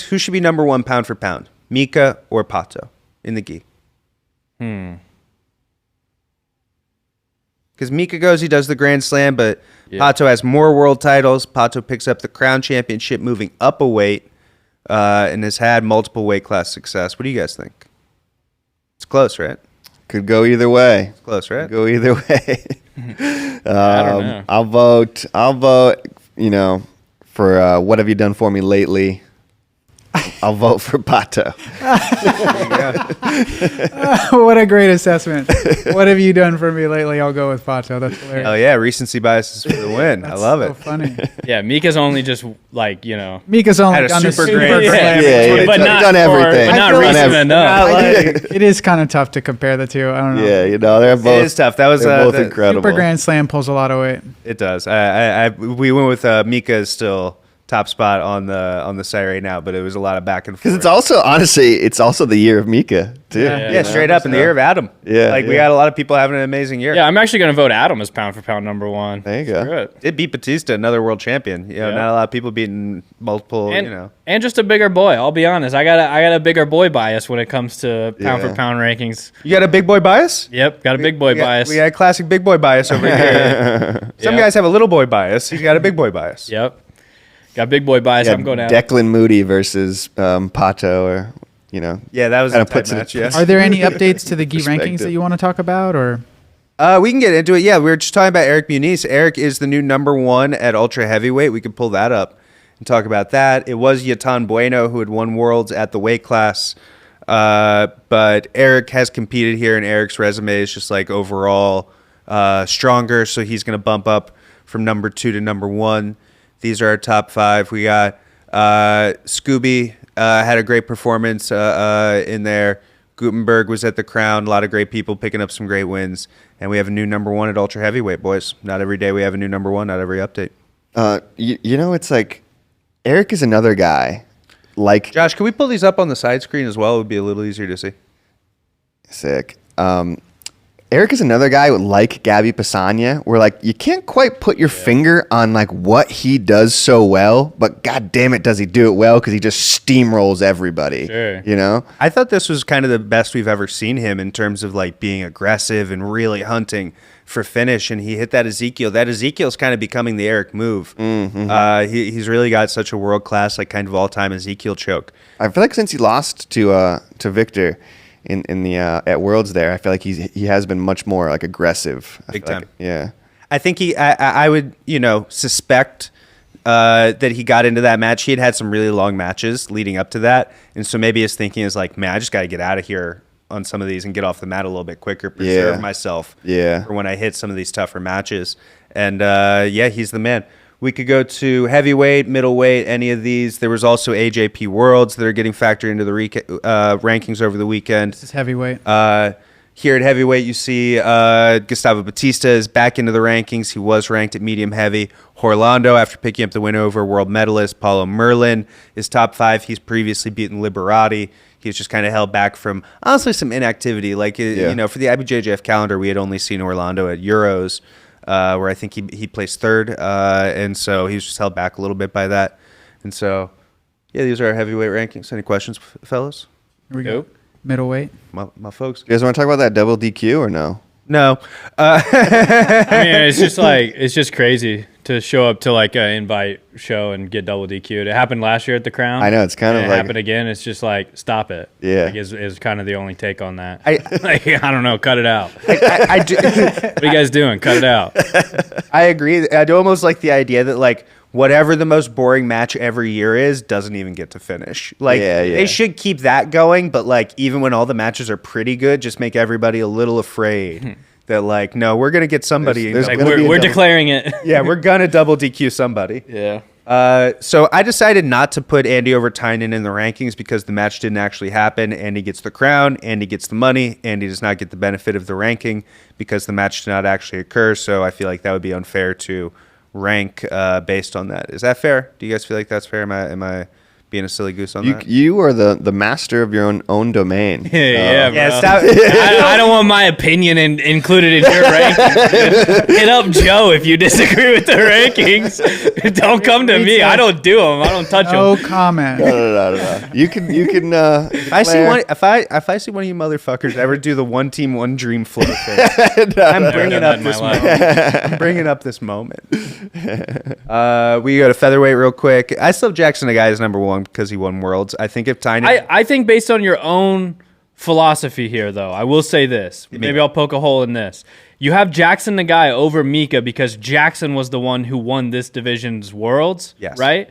Who should be number one pound for pound? Mika or Pato in the gi? Because Mika goes, he does the Grand Slam, but Pato has more world titles. Pato picks up the Crown Championship, moving up a weight, and has had multiple weight class success. What do you guys think? It's close, right? Could go either way. It's close, right? Go either way. I don't know. I'll vote. You know, for what have you done for me lately? I'll vote for Pato. What a great assessment. What have you done for me lately? I'll go with Pato. That's hilarious. Oh, yeah. Recency biases for the win. I love so it. funny. Yeah, Mika's only just like, you know. Mika's only Had a done the super super great grand. Yeah, but he's not done for- everything. but not I feel like- recent Done enough. It is kind of tough to compare the two. I don't know. Yeah, you know, they're both. It is tough. That was they're both the incredible. Super Grand Slam pulls a lot of weight. It does. We went with Mika is still top spot on the site right now, but it was a lot of back and forth. Because it's also, honestly, it's also the year of Mika, too. Yeah. yeah, straight up in the year of Adam. Yeah, like we yeah. got a lot of people having an amazing year. Yeah, I'm actually going to vote Adam as pound for pound number one. There you go. Screw it. It beat Batista, another world champion. You know, Yeah. not a lot of people beating multiple. And, and just a bigger boy. I'll be honest. I got a bigger boy bias when it comes to pound Yeah. for pound rankings. You got a big boy bias. Yep, got a big boy bias. We got a classic big boy bias over here. Some Yeah. guys have a little boy bias. He's got a big boy bias. Yep, got big boy bias. Yeah, I'm going Adam. Declan Moody versus Pato, or, you know. Yeah, that was Kinda a tight puts it- match. Yeah. Are there any updates to the gi Perspective. rankings that you want to talk about, or? We can get into it. Yeah, we were just talking about Eric Muniz. Eric is the new number one at ultra heavyweight. We could pull that up and talk about that. It was Yatan Bueno who had won worlds at the weight class, but Eric has competed here, and Eric's resume is just like overall stronger. So he's going to bump up from number 2 to number 1. These are our top 5. We got Scooby had a great performance in there. Gutenberg was at the Crown. A lot of great people picking up some great wins. And we have a new number 1 at ultra heavyweight, boys. Not every day we have a new number 1, not every update. You know, it's like Eric is another guy. Like, Josh, can we pull these up on the side screen as well? It would be a little easier to see. sick. Eric is another guy like Gabby Pessanha, where like you can't quite put your finger on like what he does so well, but god damn it, does he do it well because he just steamrolls everybody. Sure. You know? I thought this was kind of the best we've ever seen him in terms of like being aggressive and really hunting for finish. And he hit that Ezekiel. That Ezekiel's kind of becoming the Eric move. He's really got such a world class, like kind of all time Ezekiel choke. I feel like since he lost to Victor in the at Worlds there, I feel like he has been much more like aggressive. I Big feel time. like, yeah. I think I would, suspect that he got into that match. He had some really long matches leading up to that. And so maybe his thinking is like, man, I just got to get out of here on some of these and get off the mat a little bit quicker, preserve myself for when I hit some of these tougher matches. And he's the man. We could go to heavyweight, middleweight, any of these. There was also AJP Worlds that are getting factored into the rankings over the weekend. This is heavyweight. Here at heavyweight, you see Gustavo Batista is back into the rankings. He was ranked at medium heavy. Orlando, after picking up the win over world medalist Paulo Merlin, is top 5. He's previously beaten Liberati. He's just kind of held back from, honestly, some inactivity. Like, for the IBJJF calendar, we had only seen Orlando at Euros, where I think he placed 3rd. And so he was just held back a little bit by that. And so, these are our heavyweight rankings. Any questions, fellas? Here we go. Nope. Middleweight. My folks. You guys want to talk about that double DQ or no? No. I mean, it's just crazy to show up to like an invite show and get double DQ'd. It happened last year at the Crown. I know, it's kind of it like happened again. It's just like, stop it. Yeah. Like, is kind of the only take on that. I don't know. Cut it out. I do. What are you guys doing? Cut it out. I agree. I do almost like the idea that like whatever the most boring match every year is doesn't even get to finish. Like they should keep that going, but like even when all the matches are pretty good, just make everybody a little afraid that like no, we're gonna get somebody. There's Like, gonna be we're a double- declaring it. Yeah, we're gonna double DQ somebody. Yeah. So I decided not to put Andy over Tainan in the rankings because the match didn't actually happen. Andy gets the crown. Andy gets the money. Andy does not get the benefit of the ranking because the match did not actually occur. So I feel like that would be unfair to rank based on that. Is that fair? Do you guys feel like that's fair? Am I being a silly goose on that? You are the master of your own domain. Yeah, bro. Yeah, stop. I don't want my opinion included in your rankings. Hit up Joe if you disagree with the rankings. Don't come to me. I don't do them. I don't touch No them. comment. No. You can. If I see one of you motherfuckers ever do the one team, one dream flow thing, I'm bringing done up that in this my life. moment. I'm bringing up this moment. We go to featherweight real quick. I still have Jackson the guy as number one because he won Worlds. I think if Tainan, I think based on your own philosophy here, though, I will say this. Maybe I'll poke a hole in this. You have Jackson the guy over Mika because Jackson was the one who won this division's Worlds, Yes. right?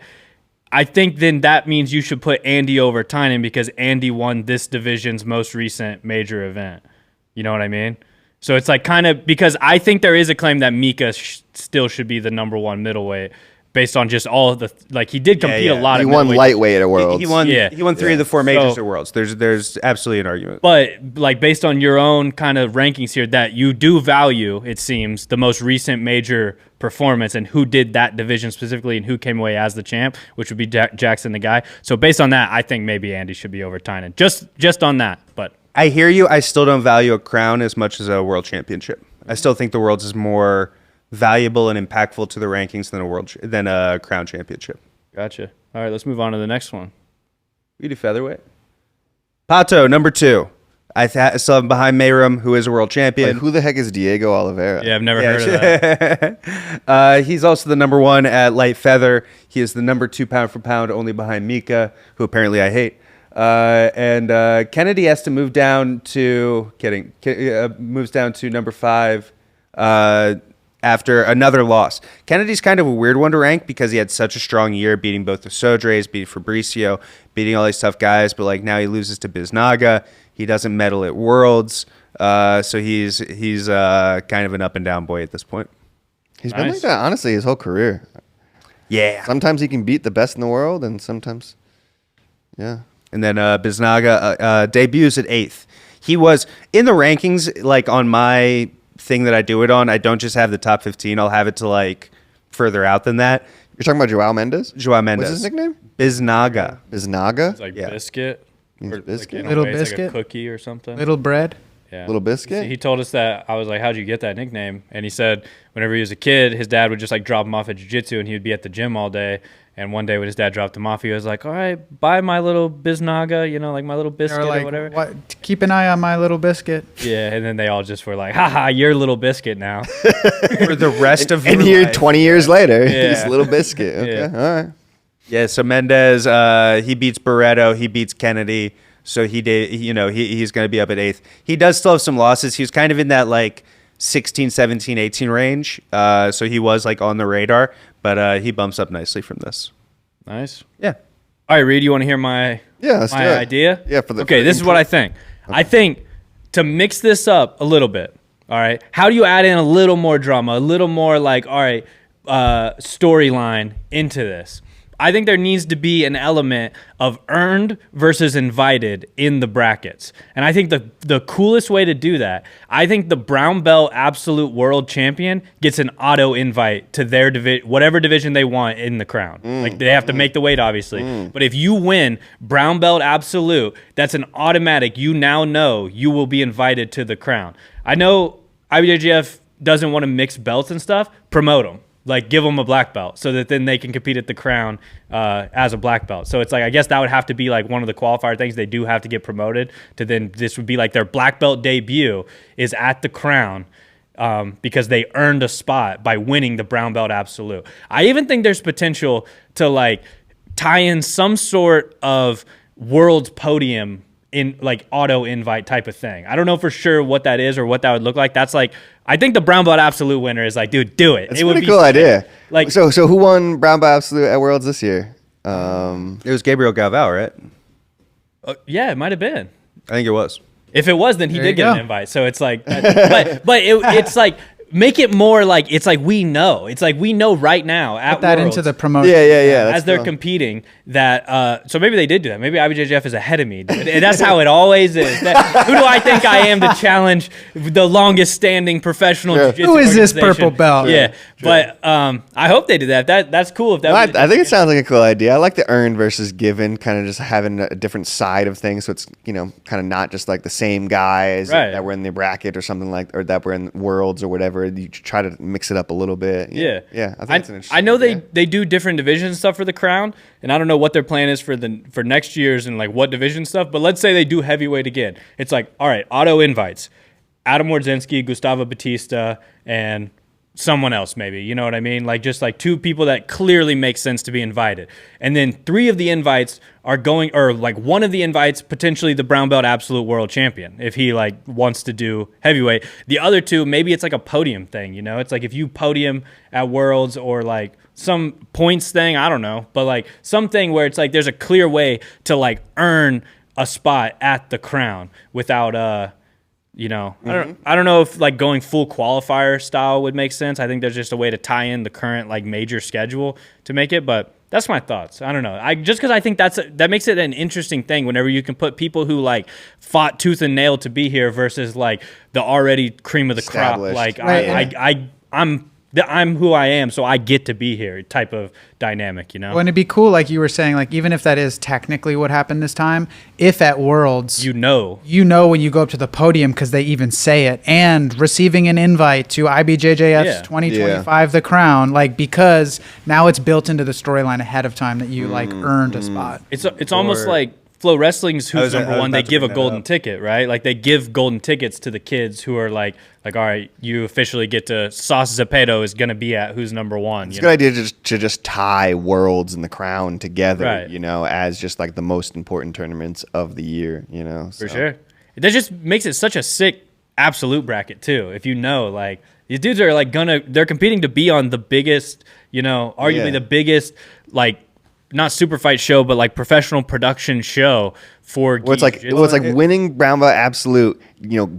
I think then that means you should put Andy over Tainan because Andy won this division's most recent major event. You know what I mean? So it's like kind of because I think there is a claim that Mika still should be the number one middleweight based on just all of the like he did compete a lot. He of won middleweight. lightweight at Worlds. he won. Yeah. He won three of the four majors So- at Worlds. There's absolutely an argument. But like based on your own kind of rankings here, that you do value, it seems, the most recent major performance and who did that division specifically and who came away as the champ, which would be Jackson the guy. So based on that, I think maybe Andy should be over Tainan. Just on that, but. I hear you. I still don't value a crown as much as a world championship. I still think the Worlds is more valuable and impactful to the rankings than a crown championship. Gotcha. All right, let's move on to the next one. We do featherweight. Pato, number 2. I still have him behind Mayrum, who is a world champion. Like, who the heck is Diego Oliveira? Yeah, I've never heard of that. He's also the number 1 at light feather. He is the number 2 pound for pound, only behind Mika, who apparently I hate. And Kennedy has to move down to moves down to number 5 after another loss. Kennedy's kind of a weird one to rank because he had such a strong year, beating both the Sodres, beating Fabricio, beating all these tough guys. But like now he loses to Biznaga. He doesn't medal at Worlds, so he's kind of an up and down boy at this point. He's been like that honestly his whole career. Yeah. Sometimes he can beat the best in the world, and sometimes, yeah. And then Biznaga debuts at 8th. He was in the rankings, like on my thing that I do it on. I don't just have the top 15. I'll have it to like further out than that. You're talking about Joao Mendes? Joao Mendes. What's his nickname? Biznaga. Biznaga? It's like Yeah. biscuit. Means Or, like, biscuit. in a Little way, it's biscuit? like a cookie or something. Little bread. Yeah. Little biscuit? See, he told us that. I was like, how'd you get that nickname? And he said whenever he was a kid, his dad would just like drop him off at jiu-jitsu and he would be at the gym all day. And one day when his dad dropped him off, he was like, all right, buy my little Biznaga, like my little biscuit Or like, or whatever. what? Keep an eye on my little biscuit. Yeah, and then they all just were like, haha, you're little biscuit now. For the rest of And your here, life. 20 years later, Yeah. he's Little Biscuit. Okay, Yeah. all right. Yeah, so Mendes, he beats Barreto, he beats Kennedy, so he's going to be up at 8th. He does still have some losses. He was kind of in that like 16, 17, 18 range, so he was like on the radar, but he bumps up nicely from this. Nice. Yeah. All right, Reed, you want to hear my Let's do my it. idea? Yeah, Okay, this is what I think. I think to mix this up a little bit, all right, how do you add in a little more drama, a little more like, all right, storyline into this? I think there needs to be an element of earned versus invited in the brackets. And I think the coolest way to do that, I think the brown belt absolute world champion gets an auto invite to their whatever division they want in the crown. Like they have to make the weight, obviously. But if you win brown belt absolute, that's an automatic. You now know you will be invited to the crown. I know IBJJF doesn't want to mix belts and stuff. Promote them. like give them a black belt so that then they can compete at the crown as a black belt. So it's like, I guess that would have to be like one of the qualifier things. They do have to get promoted to then this would be like their black belt debut is at the crown because they earned a spot by winning the brown belt absolute. I even think there's potential to like tie in some sort of world podium in like auto invite type of thing. I don't know for sure what that is or what that would look like. That's like, I think the brown belt absolute winner is like, dude, do it. It's it a would pretty be cool sick. idea. Like, so who won brown belt absolute at Worlds this year? It was Gabriel Galvao, right? yeah, it might have been. I think it was. If it was, then he There did you get go. an invite. So it's like, it's like, make it more like, it's like we know. It's like we know right now at Put that Worlds, into the promotion. Yeah. as they're competing that so maybe they did do that. Maybe IBJJF is ahead of me. That's how it always is. Who do I think I am to challenge the longest standing professional jiu-jitsu Who is this organization? purple belt? Yeah. But I hope they did that. That's cool if that was I think it sounds like a cool idea. I like the earned versus given, kind of just having a different side of things. So it's, kind of not just like the same guys Right. that were in the bracket or something like, or that were in Worlds or whatever. You try to mix it up a little bit. Yeah. Yeah. I think it's an interesting I know idea. they do different division stuff for the crown, and I don't know what their plan is for next year's and like what division stuff. But let's say they do heavyweight again. It's like, all right, auto invites, Adam Wardzinski, Gustavo Batista, and someone else maybe. You know what I mean? Like just like two people that clearly make sense to be invited, and then three of the invites are going, or like one of the invites potentially the brown belt absolute world champion if he like wants to do heavyweight. The other two, maybe it's like a podium thing. It's like if you podium at Worlds or like some points thing, I don't know, but like something where it's like there's a clear way to like earn a spot at the crown without I don't know if like going full qualifier style would make sense. I think there's just a way to tie in the current like major schedule to make it, but that's my thoughts. I don't know. Just because I think that makes it an interesting thing whenever you can put people who like fought tooth and nail to be here versus like the already cream of the crop. Established. Like Right. I'm who I am, so I get to be here type of dynamic, Wouldn't it be cool, like you were saying, like even if that is technically what happened this time, if at Worlds, You know. when you go up to the podium because they even say it, and receiving an invite to IBJJF's Yeah. 2025 The Crown, like because now it's built into the storyline ahead of time that you like earned a spot. It's almost like Flow Wrestling's who's I number was one. They about to give a bring that golden up. ticket, right? Like they give golden tickets to the kids who are like, all right, you officially get to Sauce Zapato is gonna be at who's number one. It's a good idea to just tie Worlds and the Crown together, Right. as just like the most important tournaments of the year, For sure. That just makes it such a sick absolute bracket too. If like these dudes are like they're competing to be on the biggest, arguably Yeah. the biggest like not super fight show, but like professional production show for Well, it's like winning brown belt absolute,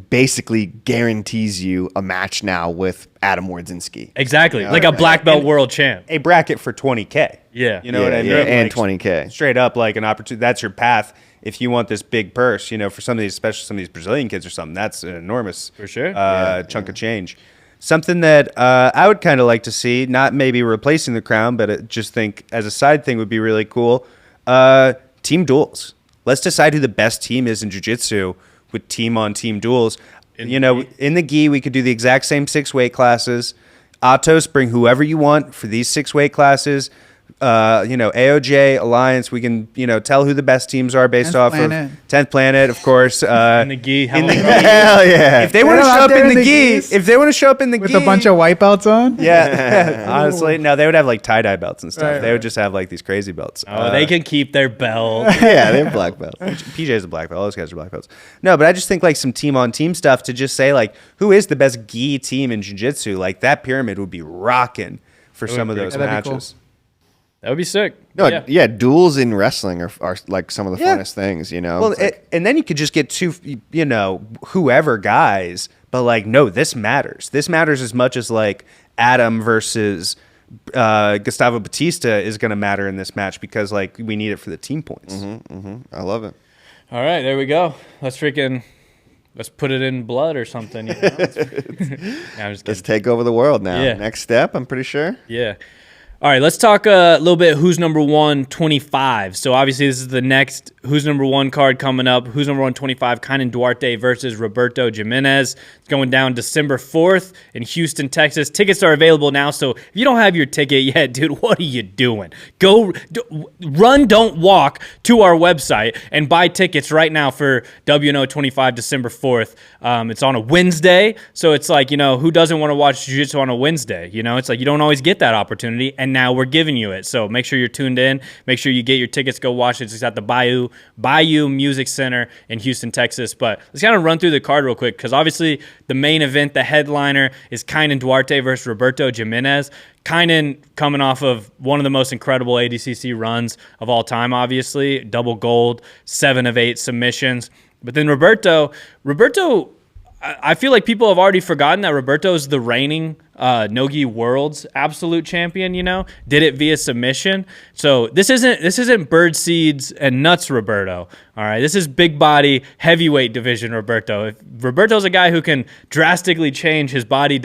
basically guarantees you a match now with Adam Wardzinski. exactly like a black belt world champ. A bracket for 20K. Yeah. You know what I mean? And Like, 20K. Straight up like an opportunity. That's your path. If you want this big purse, for some of these, especially some of these Brazilian kids or something, that's an enormous For sure. chunk of change. Something that I would kind of like to see, not maybe replacing the crown, but just think as a side thing would be really cool. Team duels. Let's decide who the best team is in jiu-jitsu with team-on-team duels. In the gi, we could do the exact same 6 weight classes. Atos, bring whoever you want for these 6 weight classes. AOJ, Alliance, we can, tell who the best teams are based 10th off Planet. of 10th Planet, of course. In the gi, in the gi. Hell yeah. If they want to Get 'em show out up there in in the the gi, gis. if they want to show up in the With gi, a bunch of white belts on? yeah, honestly, no, they would have like tie-dye belts and stuff. Right, They would right. just have like these crazy belts. Oh, they can keep their belt. Yeah, they're black belts. PJ's a black belt. All those guys are black belts. No, but I just think like some team-on-team stuff to just say like who is the best gi team in jiu-jitsu. Like that pyramid would be rocking for some of be those cool. That'd be cool. matches. That would be sick. No, yeah, duels in wrestling are like some of the Yeah. funnest things, Well, It's like- and then you could just get two, whoever guys, but like, no, this matters. This matters as much as like Adam versus Gustavo Batista is going to matter in this match because like we need it for the team points. I love it. All right, there we go. Let's put it in blood or something. Nah, I'm just Let's kidding. take over the world now. Yeah. Next step, I'm pretty sure. Yeah. All right, let's talk a little bit who's number 125. So obviously this is the next Who's Number One card coming up. Who's Number 125, Kainan Duarte versus Roberto Jimenez. It's going down December 4th in Houston, Texas. Tickets are available now, so if you don't have your ticket yet, dude, what are you doing? Run, don't walk to our website and buy tickets right now for WNO 25 December 4th. It's on a Wednesday, so it's like, who doesn't want to watch jiu-jitsu on a Wednesday? It's like you don't always get that opportunity, and now we're giving you it. So make sure you're tuned in. Make sure you get your tickets. Go watch it. It's at the Bayou Music Center in Houston, Texas. But let's kind of run through the card real quick, because obviously the main event, the headliner, is Kainan Duarte versus Roberto Jimenez. Kainan coming off of one of the most incredible ADCC runs of all time, obviously. Double gold, 7 of 8 submissions. But then Roberto, I feel like people have already forgotten that Roberto is the reigning no-gi world's absolute champion. Did it via submission. So this isn't bird seeds and nuts Roberto. All right, this is big body heavyweight division Roberto. If Roberto's a guy who can drastically change his body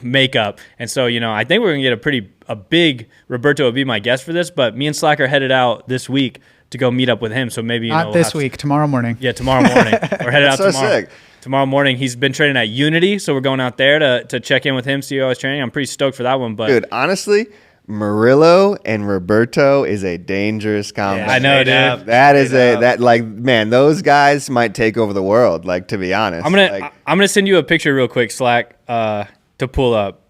makeup, and so I think we're gonna get a big Roberto would be my guess for this. But me and Slack are headed out this week to go meet up with him. So maybe not this week, tomorrow morning. Yeah, tomorrow morning. We're headed out tomorrow. Sick. Tomorrow morning. He's been training at Unity, so we're going out there to check in with him, see how he's training. I'm pretty stoked for that one. But dude, honestly, Murillo and Roberto is a dangerous combination. Yeah, I know, dude. That is man, those guys might take over the world. Like, to be honest, I'm gonna send you a picture real quick, Slack, to pull up.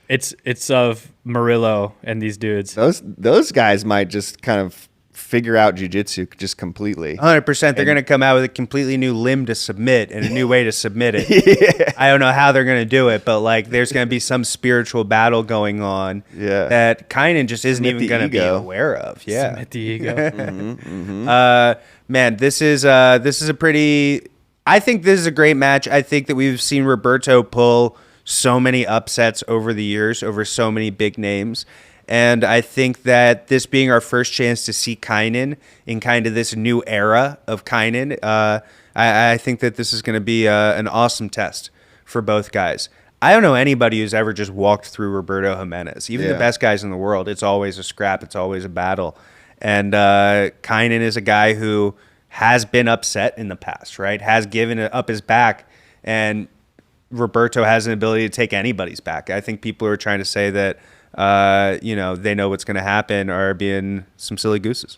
It's of Murillo and these dudes. Those guys might just kind of figure out jiu-jitsu just completely. 100%. They're going to come out with a completely new limb to submit and a new way to submit it. Yeah. I don't know how they're going to do it, but there's going to be some spiritual battle going on that Kainan just isn't even going to be aware of. Yeah. Submit the ego. Man, this is a pretty. I think this is a great match. I think that we've seen Roberto pull so many upsets over the years, over so many big names. And I think that this being our first chance to see Kainan in kind of this new era of Kainan, I think that this is going to be an awesome test for both guys. I don't know anybody who's ever just walked through Roberto Jimenez. Even the best guys in the world, it's always a scrap. It's always a battle. And Kainan is a guy who has been upset in the past, right? Has given up his back, and Roberto has an ability to take anybody's back. I think people who are trying to say that they know what's going to happen are being some silly gooses.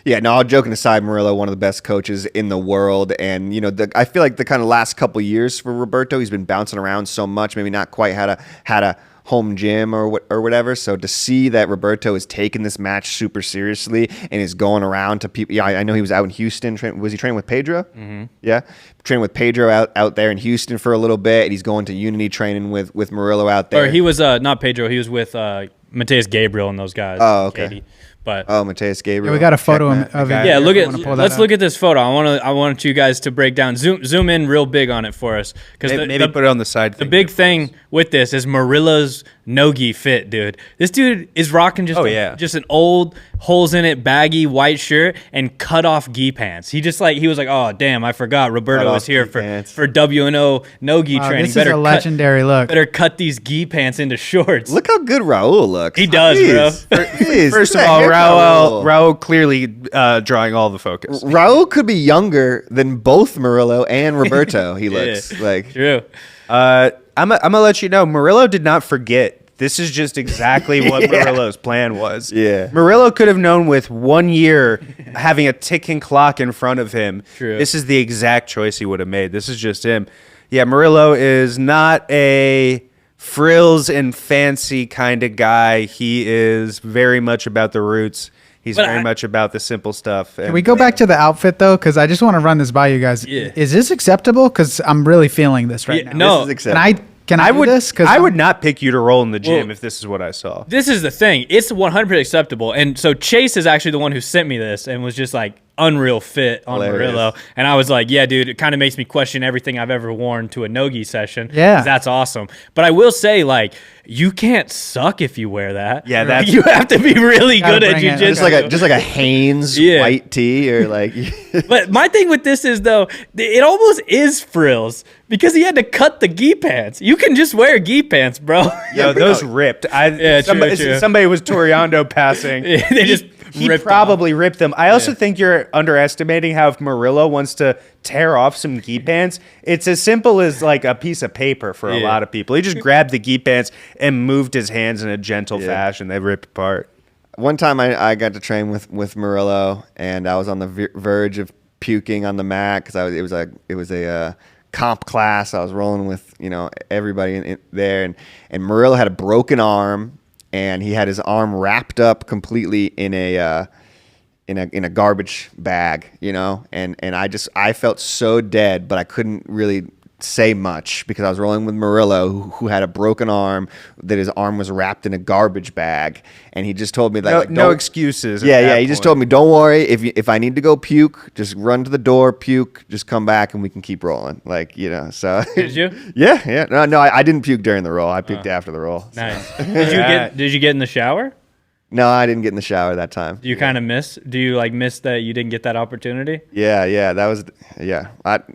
Yeah, no, all joking aside, Murillo, one of the best coaches in the world. And, I feel like the kind of last couple years for Roberto, he's been bouncing around so much, maybe not quite had a home gym or whatever. So to see that Roberto is taking this match super seriously and is going around to people. Yeah, I know he was out in Houston. Was he training with Pedro? Mm-hmm. Yeah, training with Pedro out there in Houston for a little bit. And he's going to Unity training with Murillo out there. Or he was not Pedro. He was with Mateus Gabriel and those guys. Oh, okay. Katie. But Mateus Gabriel. Yeah, we got a photo of it. Yeah, let's look at this photo. I want you guys to break down, zoom in real big on it for us, because maybe put it on the side. The big thing with this is Murillo's no-gi fit, dude. This dude is rocking just an old holes in it baggy white shirt and cut off gi pants. He was like, oh damn, I forgot Roberto was here for WNO no-gi training. This is a legendary look. Better cut these gi pants into shorts. Look how good Raul looks. He does, bro. First of all, Raul clearly drawing all the focus. Raul could be younger than both Murillo and Roberto. He looks like true. I'm gonna let you know, Murillo did not forget. This is just exactly what Murillo's plan was. Yeah. Murillo could have known with 1 year having a ticking clock in front of him. True. This is the exact choice he would have made. This is just him. Yeah, Murillo is not a frills and fancy kind of guy. He is very much about the roots. He's very much about the simple stuff. Can we go back to the outfit, though? Because I just want to run this by you guys. Yeah. Is this acceptable? Because I'm really feeling this right now. No. This is acceptable. Can I do this? I would not pick you to roll in the gym if this is what I saw. This is the thing. It's 100% acceptable. And so Chase is actually the one who sent me this and was just like, unreal fit on Murillo. And I was like, yeah, dude, it kind of makes me question everything I've ever worn to a no-gi session. Yeah. That's awesome. But I will say, you can't suck if you wear that. Yeah, you have to be really good at jiu-jitsu. Just like a Hanes white tee or like. But my thing with this is, though, it almost is frills because he had to cut the gi pants. You can just wear gi pants, bro. Yo, those ripped. Somebody was Toriando passing. They just he ripped probably off. ripped them. I also think you're underestimating how if Murillo wants to tear off some gi pants, it's as simple as like a piece of paper for a lot of people. He just grabbed the gi pants and moved his hands in a gentle fashion. They rip apart. One time I got to train with Murillo, and I was on the verge of puking on the mat because it was a comp class. I was rolling with everybody in there, and Murillo had a broken arm, and he had his arm wrapped up completely in a garbage bag, and I felt so dead, but I couldn't really say much because I was rolling with Murillo, who had a broken arm, that his arm was wrapped in a garbage bag, and he just told me that No excuses. He just told me, don't worry, if I need to go puke, just run to the door, puke, just come back, and we can keep rolling. So Did you? Yeah. No, I didn't puke during the roll. I puked after the roll. Nice. Did you get in the shower? No, I didn't get in the shower that time. Do you kind of miss? Do you miss that you didn't get that opportunity? Yeah, that was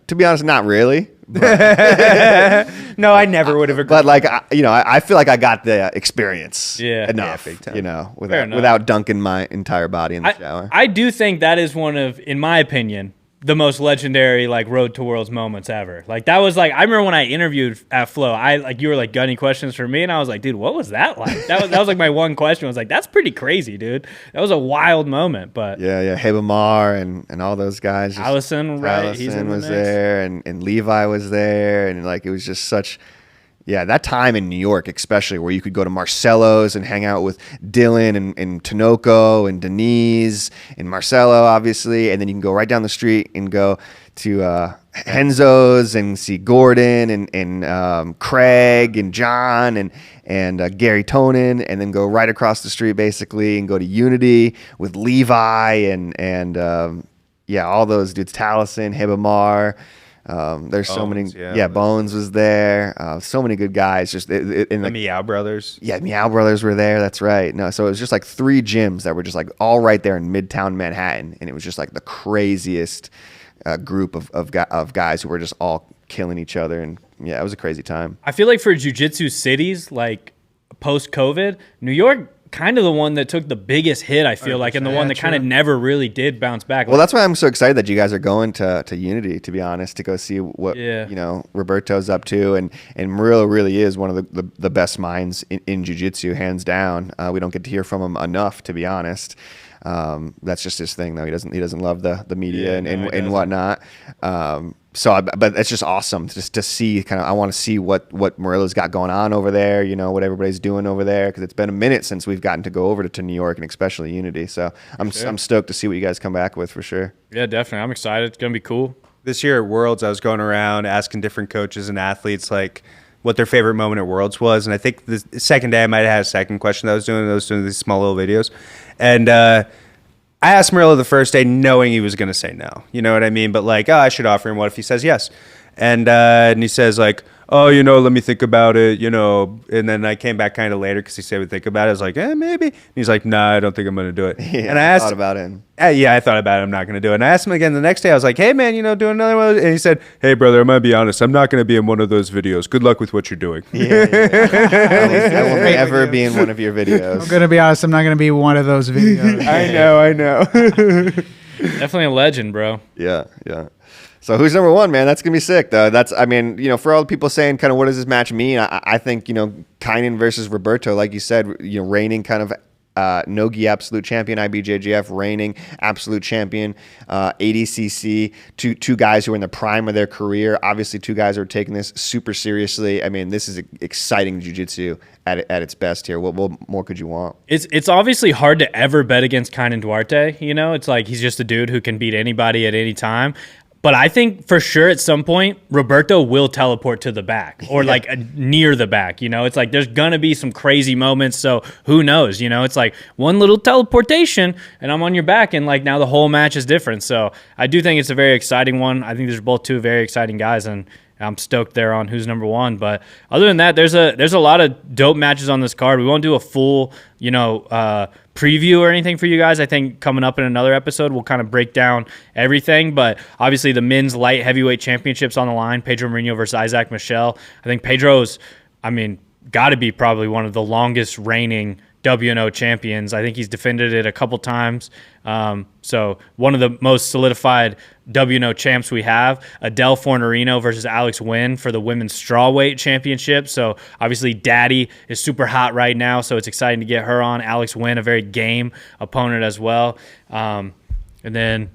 to be honest, not really. No, I never would have agreed. But I feel like I got the experience enough, big time. without dunking my entire body in the shower. I do think that is one of, in my opinion, the most legendary Road to Worlds moments ever. That was I remember when I interviewed at Flo, you were got any questions for me, and I was like, dude, what was that like? That was my one question. I was like, that's pretty crazy, dude. That was a wild moment. But yeah, Hebamar and all those guys. Allison, right? Allison was there, and Levi was there, and it was just such. Yeah, that time in New York, especially, where you could go to Marcelo's and hang out with Dylan and Tinoco and Denise and Marcelo, obviously, and then you can go right down the street and go to Henzo's and see Gordon and Craig and John and Gary Tonin, and then go right across the street, basically, and go to Unity with Levi and all those dudes, Taliesin, Hebamar. There's Bones, so many. Bones was there. So many good guys. Just the Meow Brothers. Yeah, Meow Brothers were there. That's right. No, so it was just 3 gyms that were just all right there in Midtown Manhattan, and it was just the craziest group of guys who were just all killing each other, and it was a crazy time. I feel for jiu-jitsu cities post COVID, New York. Kind of the one that took the biggest hit, I feel and the one that kind of never really did bounce back. Well, that's why I'm so excited that you guys are going to Unity, to be honest, to go see what Roberto's up to, and Murillo really is one of the best minds in jiu-jitsu, hands down. We don't get to hear from him enough, to be honest. That's just his thing, though. He doesn't love the media and whatnot. But it's just awesome just to see I want to see what Murillo's got going on over there, what everybody's doing over there, because it's been a minute since we've gotten to go over to New York, and especially Unity. So I'm stoked to see what you guys come back with, for sure. Yeah, definitely. I'm excited. It's going to be cool. This year at Worlds, I was going around asking different coaches and athletes what their favorite moment at Worlds was. And I think the second day I might have had a second question that I was doing these small little videos. And I asked Murillo the first day knowing he was going to say no. You know what I mean? But I should offer him. What if he says yes? And he says let me think about it, And then I came back kind of later because he said, think about it. I was like, maybe. And he's like, nah, I don't think I'm going to do it. Yeah, and I asked thought about it. I thought about it. I'm not going to do it. And I asked him again the next day. I was like, hey, man, do another one. And he said, hey, brother, I'm going to be honest. I'm not going to be in one of those videos. Good luck with what you're doing. Yeah. I won't ever be in one of your videos. I'm going to be honest. I'm not going to be in one of those videos. I know. Definitely a legend, bro. Yeah. So who's number 1, man? That's going to be sick, though. For all the people saying kind of what does this match mean, I think, Tainan versus Roberto, like you said, reigning kind of no-gi absolute champion, IBJJF, reigning absolute champion, ADCC, two guys who are in the prime of their career. Obviously, 2 guys who are taking this super seriously. This is exciting jiu-jitsu at its best here. What more could you want? It's obviously hard to ever bet against Kainan Duarte. It's he's just a dude who can beat anybody at any time. But I think for sure at some point, Roberto will teleport to the back or near the back. It's there's going to be some crazy moments. So who knows? It's one little teleportation and I'm on your back. And now the whole match is different. So I do think it's a very exciting one. I think these are both 2 very exciting guys. And I'm stoked there on who's number 1. But other than that, there's a lot of dope matches on this card. We won't do a full, preview or anything for you guys. I think coming up in another episode, we'll kind of break down everything. But obviously the men's light heavyweight championships on the line, Pedro Mourinho versus Isaac Michel. I think Pedro's, got to be probably one of the longest reigning WNO champions. I think he's defended it a couple times. So one of the most solidified WNO champs we have. Adele Fornerino versus Alex Wynn for the women's strawweight championship. So obviously Daddy is super hot right now, so it's exciting to get her on. Alex Wynn, a very game opponent as well. And then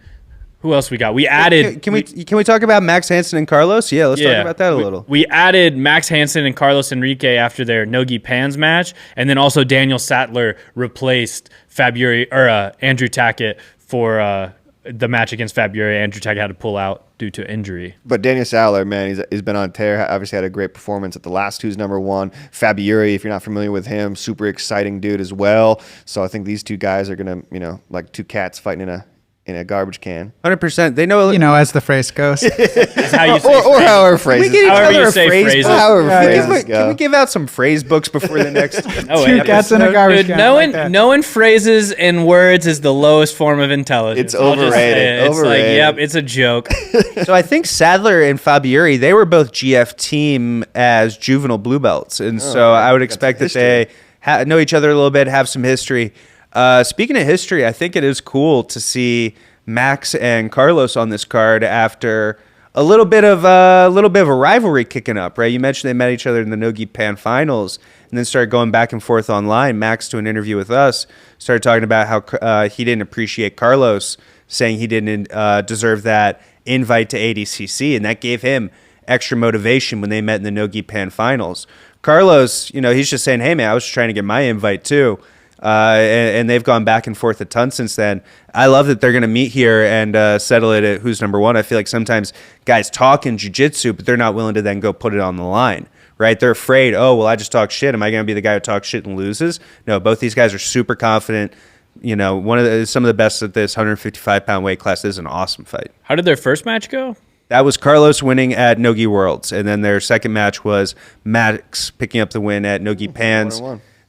who else we got? We added. Can we talk about Max Hansen and Carlos? Yeah, let's talk about that a little. We added Max Hansen and Carlos Enrique after their Nogi Pans match, and then also Daniel Sattler replaced Andrew Tackett for the match against Faburi. Andrew Tackett had to pull out due to injury. But Daniel Sattler, man, he's been on tear. Obviously had a great performance at the last Who's Number One. Faburi, if you're not familiar with him, super exciting dude as well. So I think these two guys are gonna, like two cats fighting in a garbage can. 100%. They know, as the phrase goes. That's how you say or however phrases. However you say phrases. Can we give out some phrase books before the next Two cats in a garbage can. Knowing phrases and words is the lowest form of intelligence. It's overrated. It's like, yep, it's a joke. So I think Sadler and Faburi, they were both GF team as juvenile blue belts. And so I would expect that they know each other a little bit, have some history. Speaking of history, I think it is cool to see Max and Carlos on this card after a little bit of a rivalry kicking up, right? You mentioned they met each other in the Nogi Pan finals and then started going back and forth online. Max, to an interview with us, started talking about how he didn't appreciate Carlos, saying he didn't deserve that invite to ADCC, and that gave him extra motivation when they met in the Nogi Pan finals. Carlos, he's just saying, hey, man, I was just trying to get my invite too. And they've gone back and forth a ton since then. I love that they're going to meet here and settle it at Who's Number One. I feel like sometimes guys talk in jiu-jitsu, but they're not willing to then go put it on the line, right? They're afraid, I just talk shit. Am I going to be the guy who talks shit and loses? No, both these guys are super confident. Some of the best at this 155-pound weight class. This is an awesome fight. How did their first match go? That was Carlos winning at Nogi Worlds, and then their second match was Max picking up the win at Nogi Pans.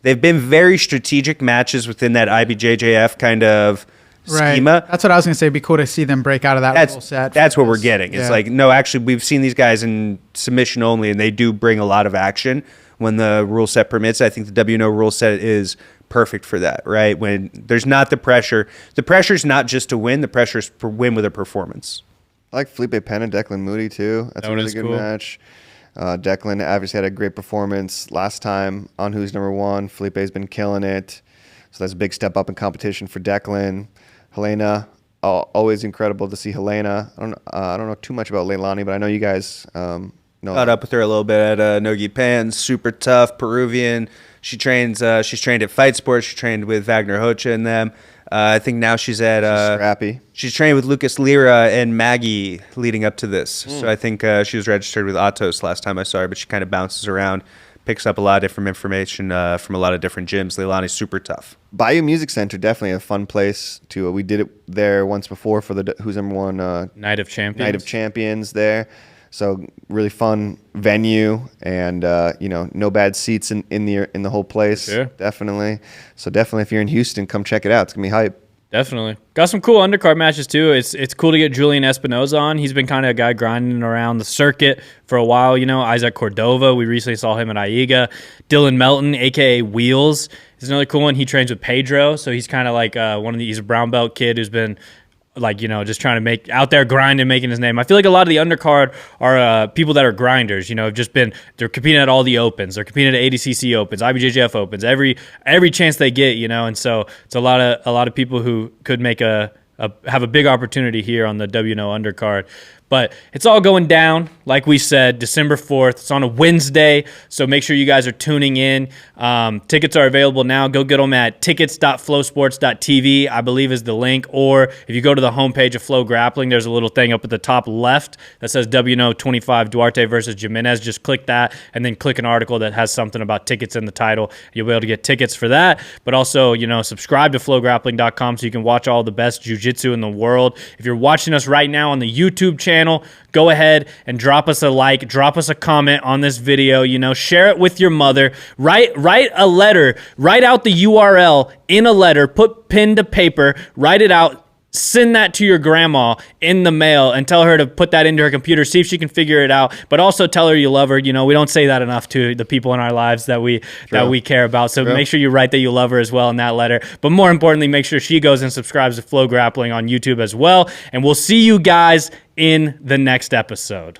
They've been very strategic matches within that IBJJF kind of schema. That's what I was going to say. It'd be cool to see them break out of that rule set. That's what we're getting. It's like, no, actually, we've seen these guys in submission only, and they do bring a lot of action when the rule set permits. I think the WNO rule set is perfect for that, right? When there's not the pressure. The pressure's not just to win. The pressure's to win with a performance. I like Felipe Penn and Declan Moody, too. That's a really good match. Declan obviously had a great performance last time on Who's Number One. Felipe's been killing it. So that's a big step up in competition for Declan. Helena, always incredible to see Helena. I don't know too much about Leilani, but I know you guys know. Caught up with her a little bit at Nogi Pan. Super tough, Peruvian. She's trained at Fight Sports. She trained with Wagner Hocha and them. I think now she's at scrappy. She's trained with Lucas Lira and Maggie leading up to this. So I think she was registered with Atos last time I saw her, but she kind of bounces around, picks up a lot of different information from a lot of different gyms. Leilani's super tough. Bayou Music Center, definitely a fun place to. We did it there once before for the Who's Number One Night of Champions. Night of Champions there. So really fun venue, and no bad seats in the whole place. Sure. Definitely. So definitely, if you're in Houston, come check it out. It's gonna be hype. Definitely. Got some cool undercard matches too. It's cool to get Julian Espinoza on. He's been kind of a guy grinding around the circuit for a while. Isaac Cordova, we recently saw him at AIGA. Dylan Melton, aka Wheels, is another cool one. He trains with Pedro, so he's kind of like he's a brown belt kid who's been just trying to make out there grinding, making his name. I feel like a lot of the undercard are people that are grinders, they're competing at all the opens. They're competing at ADCC opens, IBJJF opens, every chance they get, and so it's a lot of people who could make have a big opportunity here on the WNO undercard. But it's all going down, like we said, December 4th. It's on a Wednesday, so make sure you guys are tuning in. Tickets are available now. Go get them at tickets.flowsports.tv, I believe is the link. Or if you go to the homepage of FloGrappling, there's a little thing up at the top left that says WNO 25 Duarte versus Jimenez. Just click that and then click an article that has something about tickets in the title. You'll be able to get tickets for that. But also, subscribe to FloGrappling.com so you can watch all the best jiu-jitsu in the world. If you're watching us right now on the YouTube channel, go ahead and drop us a like, drop us a comment on this video, share it with your mother, write a letter, write out the URL in a letter, put pen to paper, write it out, send that to your grandma in the mail and tell her to put that into her computer, see if she can figure it out, but also tell her you love her. You know, we don't say that enough to the people in our lives that we care about. So make sure you write that you love her as well in that letter. But more importantly, make sure she goes and subscribes to FloGrappling on YouTube as well. And we'll see you guys in the next episode.